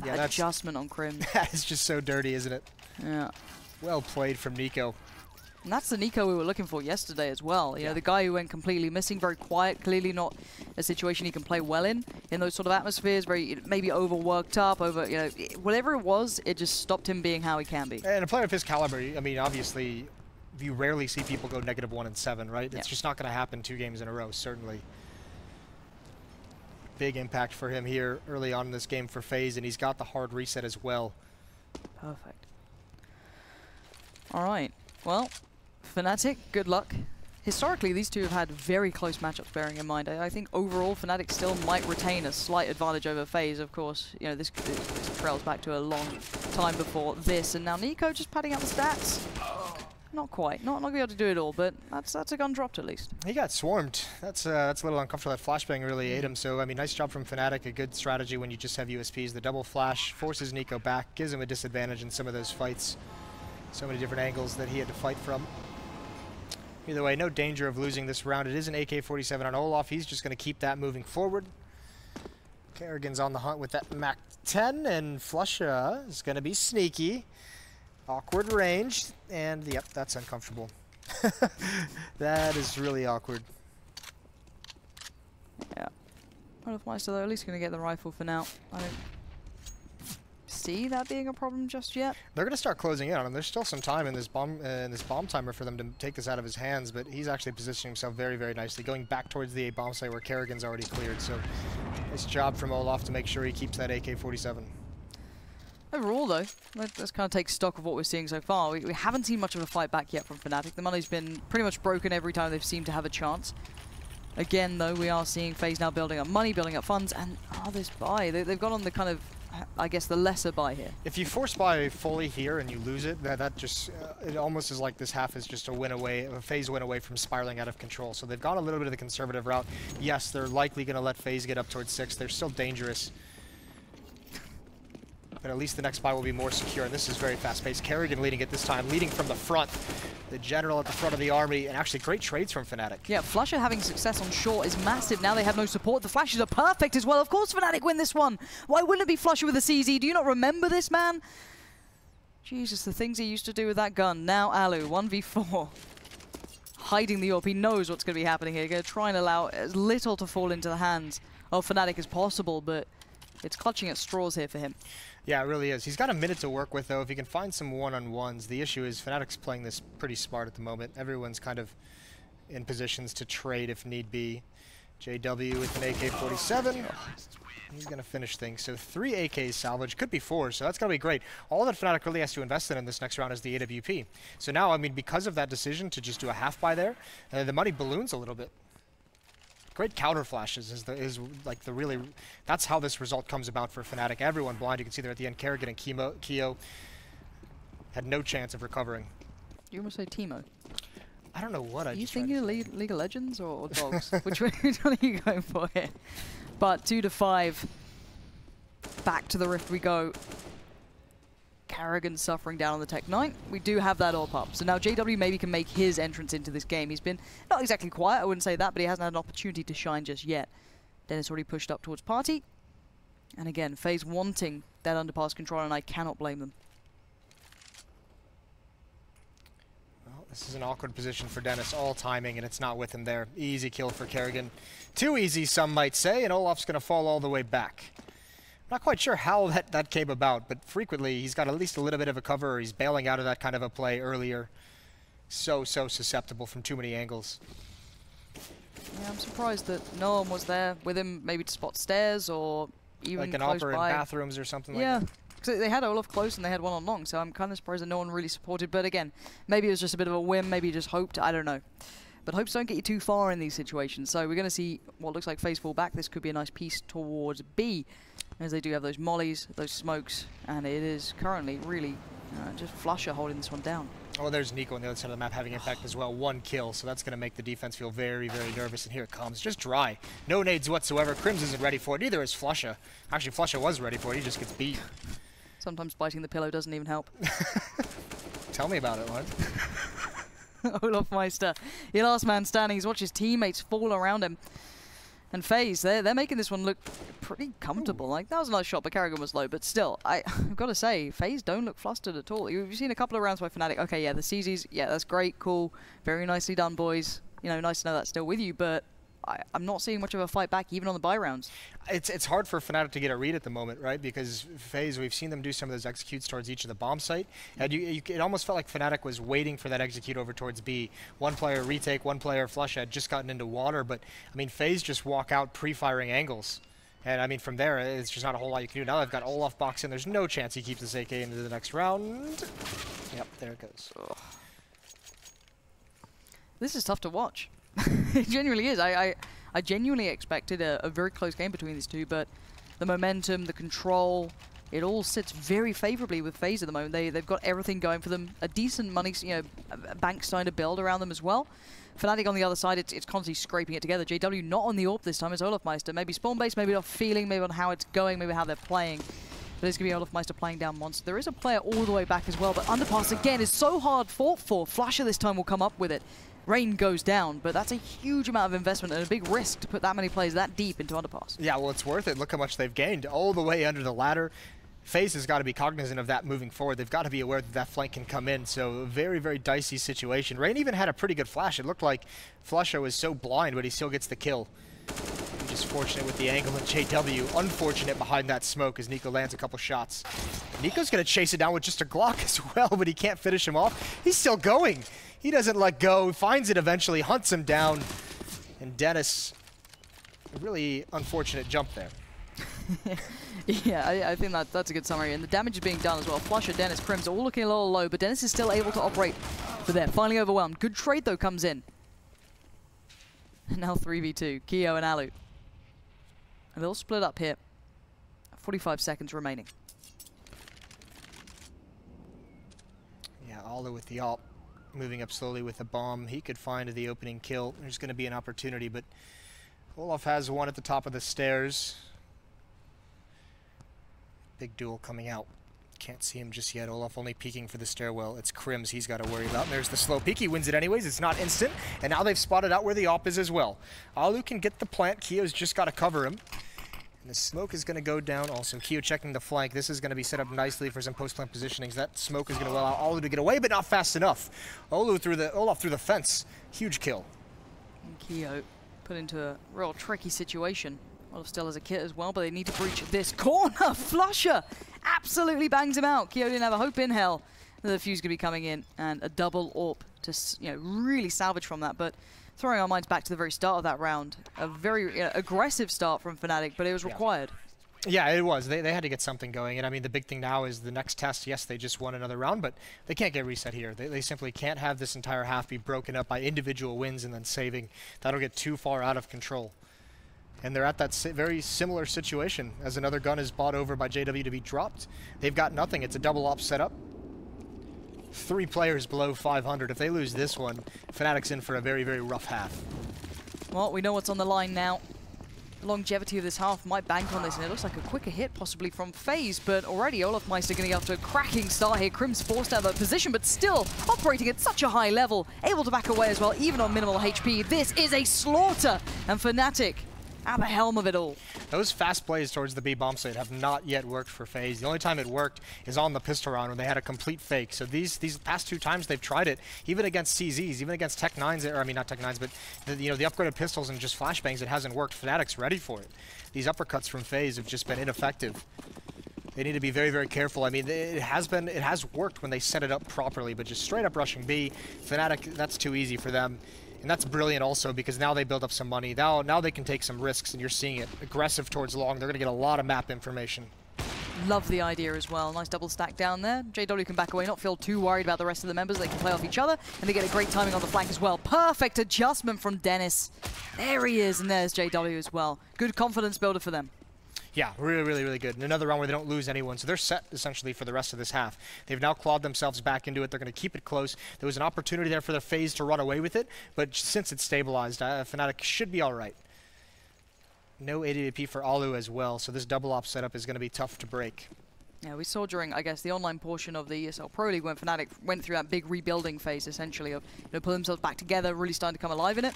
Yeah, that adjustment on Krim. That is just so dirty, isn't it? Yeah. Well played from Nico. And that's the Nico we were looking for yesterday as well. You know, the guy who went completely missing, very quiet, clearly not a situation he can play well in those sort of atmospheres, very maybe overworked up, you know, whatever it was, it just stopped him being how he can be. And a player of his caliber, I mean, obviously, you rarely see people go -1 and 7, right? It's just not going to happen 2 games in a row, certainly. Big impact for him here early on in this game for FaZe, and he's got the hard reset as well. Perfect. All right. Well, Fnatic, good luck. Historically, these 2 have had very close matchups, bearing in mind. I think overall, Fnatic still might retain a slight advantage over FaZe. Of course, you know, this trails back to a long time before this. And now Nico just padding out the stats. Not quite. Not going to be able to do it all, but that's a gun dropped at least. He got swarmed. That's a little uncomfortable. That flashbang really ate him. So, I mean, nice job from Fnatic. A good strategy when you just have USPs. The double flash forces Nico back, gives him a disadvantage in some of those fights. So many different angles that he had to fight from. Either way, no danger of losing this round. It is an AK-47 on Olaf. He's just going to keep that moving forward. Kerrigan's on the hunt with that MAC-10, and Flusha is going to be sneaky. Awkward range, and yep, that's uncomfortable. That is really awkward. Yeah. Butterflyster, though, at least going to get the rifle for now. I don't see that being a problem just yet. They're going to start closing in on him. There's still some time in this bomb timer for them to take this out of his hands, but he's actually positioning himself very, very nicely, going back towards the A bomb site where Kerrigan's already cleared. So nice job from Olaf to make sure he keeps that AK-47. Overall, though, let's kind of take stock of what we're seeing so far. We haven't seen much of a fight back yet from Fnatic. The money's been pretty much broken every time they've seemed to have a chance. Again, though, we are seeing FaZe now building up money, building up funds, and this buy. They've gone on the kind of, I guess, the lesser buy here. If you force buy fully here and you lose it, that just, it almost is like this half is just a win away, a FaZe win away from spiraling out of control. So they've gone a little bit of the conservative route. Yes, they're likely going to let FaZe get up towards 6. They're still dangerous. But at least the next buy will be more secure, and this is very fast-paced. Kerrigan leading it this time, leading from the front. The general at the front of the army, and actually great trades from Fnatic. Yeah, Flusher having success on short is massive. Now they have no support. The flashes are perfect as well. Of course Fnatic win this one. Why wouldn't it be Flusher with a CZ? Do you not remember this, man? Jesus, the things he used to do with that gun. Now Alu, 1v4. Hiding the AWP. He knows what's going to be happening here. Going to try and allow as little to fall into the hands of Fnatic as possible, but it's clutching at straws here for him. Yeah, it really is. He's got a minute to work with, though. If he can find some one-on-ones. The issue is Fnatic's playing this pretty smart at the moment. Everyone's kind of in positions to trade if need be. JW with an AK-47. He's going to finish things. So 3 AKs salvage, could be 4, so that's going to be great. All that Fnatic really has to invest in this next round is the AWP. So now, I mean, because of that decision to just do a half buy there, the money balloons a little bit. Great counter flashes is like the really, that's how this result comes about for Fnatic. Everyone blind, you can see there at the end, Kerrigan and Keo had no chance of recovering. You almost say Teemo. I don't know what I just tried Are you thinking of League of Legends or Dogs? which one are you going for here? But 2-5. Back to the Rift we go. Kerrigan suffering down on the Tech 9. We do have that AWP up. So now JW maybe can make his entrance into this game. He's been not exactly quiet, I wouldn't say that, but he hasn't had an opportunity to shine just yet. Dennis already pushed up towards Party. And again, FaZe wanting that underpass control, and I cannot blame them. Well, this is an awkward position for Dennis, all timing, and it's not with him there. Easy kill for Kerrigan. Too easy, some might say, and Olaf's going to fall all the way back. Not quite sure how that came about, but frequently he's got at least a little bit of a cover, or he's bailing out of that kind of a play earlier. So susceptible from too many angles. Yeah, I'm surprised that no one was there with him, maybe to spot stairs or even like an close upper in by. bathrooms or something like yeah, that. because they had Olaf close and they had one on long, so I'm kind of surprised that no one really supported. But again, maybe it was just a bit of a whim, maybe he just hoped, I don't know. But hopes don't get you too far in these situations, so we're going to see what looks like FaZe fall back. This could be a nice piece towards B, as they do have those mollies, those smokes, and it is currently really just Flusher holding this one down. Oh, there's Nico on the other side of the map having impact as well. 1 kill, so that's going to make the defense feel very, very nervous. And here it comes, just dry. No nades whatsoever. Crims isn't ready for it. Neither is Flusher. Actually, Flusher was ready for it. He just gets beat. Sometimes biting the pillow doesn't even help. Tell me about it, Lord. Olaf Meister, your last man standing. He's watched his teammates fall around him. And FaZe, they're making this one look pretty comfortable. Like, that was a nice shot, but Kerrigan was low. But still, I've got to say, FaZe don't look flustered at all. You've seen a couple of rounds by Fnatic. Okay, yeah, the CZs, yeah, that's great, cool. Very nicely done, boys. You know, nice to know that's still with you, but I'm not seeing much of a fight back, even on the buy rounds. It's hard for Fnatic to get a read at the moment, right? Because FaZe, we've seen them do some of those executes towards each of the bomb site, and it almost felt like Fnatic was waiting for that execute over towards B. One player retake, one player flush had just gotten into water, but I mean, FaZe just walk out pre-firing angles. And I mean, from there, it's just not a whole lot you can do. Now they've got Olaf box in. There's no chance he keeps this AK into the next round. Yep, there it goes. Ugh. This is tough to watch. It genuinely is. I genuinely expected a very close game between these two, but the momentum, the control, it all sits very favorably with FaZe at the moment. They've got everything going for them. A decent money, bank starting to build around them as well. Fnatic on the other side, it's constantly scraping it together. JW not on the AWP this time, it's Olaf Meister. Maybe spawn base, maybe not feeling, maybe on how it's going, maybe how they're playing. But it's going to be Olaf Meister playing down Monster. There is a player all the way back as well, but Underpass again is so hard fought for. Flasher this time will come up with it. Rain goes down, but that's a huge amount of investment and a big risk to put that many players that deep into Underpass. Yeah, well, it's worth it. Look how much they've gained all the way under the ladder. FaZe has got to be cognizant of that moving forward. They've got to be aware that that flank can come in, so a very, very dicey situation. Rain even had a pretty good flash. It looked like Flusher was so blind, but he still gets the kill. Just fortunate with the angle, and JW unfortunate behind that smoke as Nico lands a couple shots. Nico's going to chase it down with just a Glock as well, but he can't finish him off. He's still going. He doesn't let go, finds it eventually, hunts him down. And Dennis, a really unfortunate jump there. Yeah, I think that's a good summary. And the damage is being done as well. Flusher, Dennis, Crims all looking a little low, but Dennis is still able to operate for there. Finally overwhelmed. Good trade, though, comes in. And now 3v2, Keo and Alu. And they'll split up here. 45 seconds remaining. Yeah, Alu with the ult, moving up slowly with the bomb. He could find the opening kill. There's going to be an opportunity, but Olaf has one at the top of the stairs. Big duel coming out. Can't see him just yet. Olaf only peeking for the stairwell. It's Crims he's got to worry about. And there's the slow peek. He wins it anyways. It's not instant. And now they've spotted out where the AWP is as well. Alu can get the plant. Keo's just got to cover him. And the smoke is going to go down. Also, Keo checking the flank. This is going to be set up nicely for some post-plant positionings. That smoke is going to allow Olu to get away, but not fast enough. Olaf through the fence. Huge kill. And Keo put into a real tricky situation. Olaf still has a kit as well, but they need to breach this corner. Flusher absolutely bangs him out. Keo didn't have a hope in hell that the fuse could be coming in, and a double AWP to really salvage from that. But throwing our minds back to the very start of that round, a very aggressive start from Fnatic, but it was required. Yeah, it was. They had to get something going. And I mean, the big thing now is the next test. Yes, they just won another round, but they can't get reset here. They simply can't have this entire half be broken up by individual wins and then saving. That'll get too far out of control. And they're at that very similar situation as another gun is bought over by JW to be dropped. They've got nothing. It's a double op setup. 3 players below 500. If they lose this one, Fnatic's in for a very, very rough half. Well, we know what's on the line now. The longevity of this half might bank on this, and it looks like a quicker hit possibly from FaZe, but already olofmeister going to get off to a cracking start here. Crim's forced out of that position, but still operating at such a high level, able to back away as well, even on minimal HP. This is a slaughter, and Fnatic at the helm of it all. Those fast plays towards the B bomb site have not yet worked for FaZe. The only time it worked is on the pistol round when they had a complete fake. So these past 2 times they've tried it, even against CZs, even against Tech 9s, or I mean not Tech 9s, but the upgraded pistols and just flashbangs, it hasn't worked. Fnatic's ready for it. These uppercuts from FaZe have just been ineffective. They need to be very, very careful. I mean, it has worked when they set it up properly, but just straight up rushing B, Fnatic, that's too easy for them. And that's brilliant also because now they build up some money. Now they can take some risks, and you're seeing it. Aggressive towards long. They're going to get a lot of map information. Love the idea as well. Nice double stack down there. JW can back away, not feel too worried about the rest of the members. They can play off each other, and they get a great timing on the flank as well. Perfect adjustment from Dennis. There he is, and there's JW as well. Good confidence builder for them. Yeah, really, really, really good. And another round where they don't lose anyone, so they're set essentially for the rest of this half. They've now clawed themselves back into it. They're going to keep it close. There was an opportunity there for the FaZe to run away with it, but since it's stabilized, Fnatic should be all right. No AWP for Alu as well, so this double op setup is going to be tough to break. Yeah, we saw during, I guess, the online portion of the ESL Pro League when Fnatic went through that big rebuilding phase, essentially, of pulling themselves back together, really starting to come alive in it.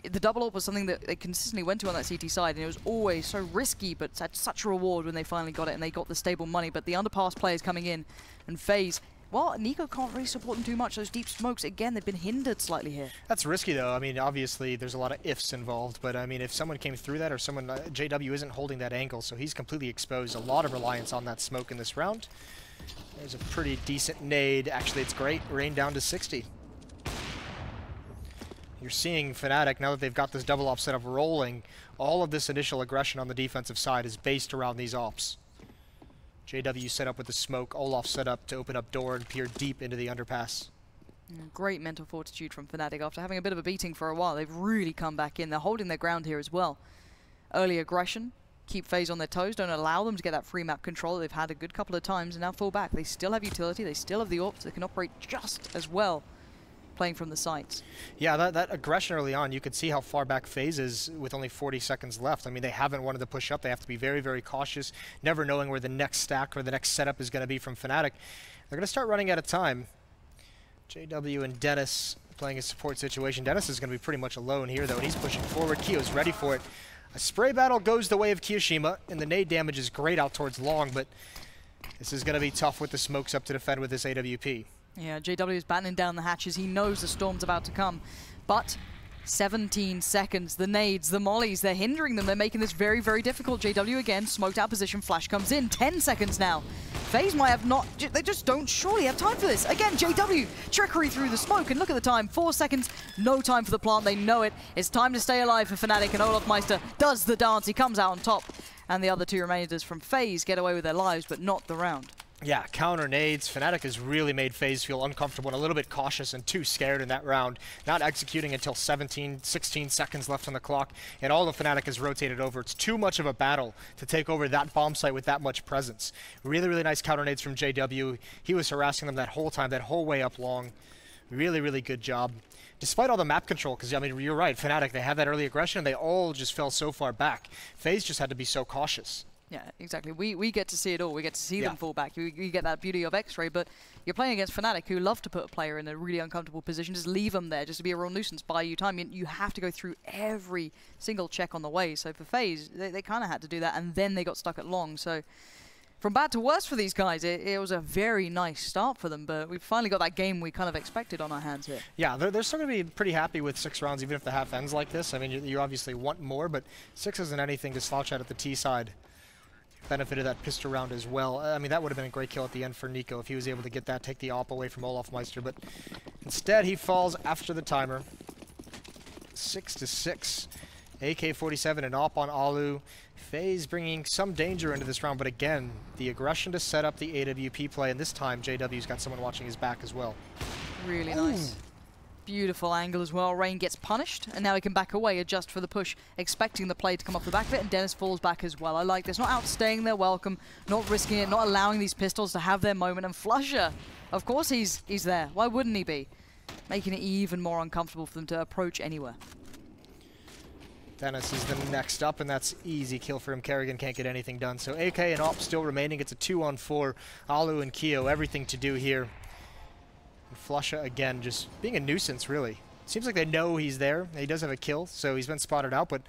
The double AWP was something that they consistently went to on that CT side, and it was always so risky, but had such a reward when they finally got it, and they got the stable money. But the underpass players coming in, and FaZe, well, Nico can't really support them too much. Those deep smokes, again, they've been hindered slightly here. That's risky, though. I mean, obviously, there's a lot of ifs involved, but I mean, if someone came through that, or someone, JW isn't holding that angle, so he's completely exposed. A lot of reliance on that smoke in this round. There's a pretty decent nade. Actually, it's great. Rain down to 60. You're seeing Fnatic, now that they've got this double op setup rolling, all of this initial aggression on the defensive side is based around these ops. JW set up with the smoke, Olaf set up to open up door and peer deep into the underpass. Great mental fortitude from Fnatic. After having a bit of a beating for a while, they've really come back in. They're holding their ground here as well. Early aggression, keep FaZe on their toes, don't allow them to get that free map control they've had a good couple of times, and now fall back. They still have utility, they still have the AWPs, they can operate just as well playing from the sites. Yeah, that aggression early on, you could see how far back FaZe is with only 40 seconds left. I mean, they haven't wanted to push up. They have to be very, very cautious, never knowing where the next stack or the next setup is going to be from Fnatic. They're going to start running out of time. JW and Dennis playing a support situation. Dennis is going to be pretty much alone here, though, and he's pushing forward. Keo's ready for it. A spray battle goes the way of Kiyoshima, and the nade damage is great out towards long, but this is going to be tough with the smokes up to defend with this AWP. Yeah, JW is battening down the hatches. He knows the storm's about to come. But 17 seconds, the nades, the mollies, they're hindering them. They're making this very, very difficult. JW again, smoked out position, flash comes in. 10 seconds now. FaZe might have not, they just don't surely have time for this. Again, JW, trickery through the smoke, and look at the time, 4 seconds, no time for the plant, they know it. It's time to stay alive for Fnatic, and olofmeister does the dance, he comes out on top. And the other 2 remainders from FaZe get away with their lives, but not the round. Yeah, counter nades. Fnatic has really made FaZe feel uncomfortable and a little bit cautious and too scared in that round. Not executing until 16 seconds left on the clock, and all of Fnatic has rotated over. It's too much of a battle to take over that bomb site with that much presence. Really, really nice counter nades from JW. He was harassing them that whole time, that whole way up long. Really, really good job. Despite all the map control, because, I mean, you're right, Fnatic, they have that early aggression, and they all just fell so far back. FaZe just had to be so cautious. Yeah, exactly. We get to see it all. We get to see Yeah. them fall back. You get that beauty of X-Ray, but you're playing against Fnatic, who love to put a player in a really uncomfortable position. Just leave them there, just to be a real nuisance, buy you time. You have to go through every single check on the way. So for FaZe, they kind of had to do that, and then they got stuck at long. So from bad to worse for these guys, it was a very nice start for them, but we've finally got that game we kind of expected on our hands here. Yeah, they're still going to be pretty happy with 6 rounds, even if the half ends like this. I mean, you obviously want more, but 6 isn't anything to slouch at the T side. Benefited that pistol round as well. I mean, that would have been a great kill at the end for Nico if he was able to get that, take the AWP away from Olaf Meister, but instead he falls after the timer. 6-6. AK-47 and AWP on Alu. FaZe bringing some danger into this round, but again, the aggression to set up the AWP play, and this time JW's got someone watching his back as well. Really nice. Beautiful angle as well. Rain gets punished, and now he can back away, adjust for the push, expecting the play to come off the back of it, and Dennis falls back as well. I like this. Not outstaying their welcome, not risking it, not allowing these pistols to have their moment. And Flusher, of course he's there. Why wouldn't he be? Making it even more uncomfortable for them to approach anywhere. Dennis is the next up, and that's easy kill for him. Kerrigan can't get anything done. So AK and AWP still remaining. It's a 2-on-4. Alu and Keo, everything to do here. And Flusha, again, just being a nuisance, really. Seems like they know he's there. He does have a kill, so he's been spotted out, but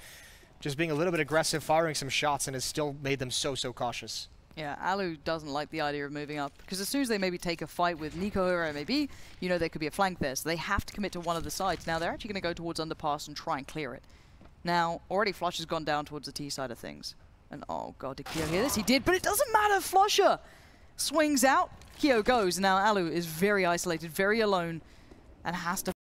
just being a little bit aggressive, firing some shots, and has still made them so cautious. Yeah, Alu doesn't like the idea of moving up, because as soon as they maybe take a fight with Nico or MAB, you know there could be a flank there, so they have to commit to one of the sides. Now, they're actually going to go towards underpass and try and clear it. Now, already Flush has gone down towards the T side of things. And, oh god, did Keo hear this? He did, but it doesn't matter! Flusher swings out, Keo goes, and now Alu is very isolated, very alone, and has to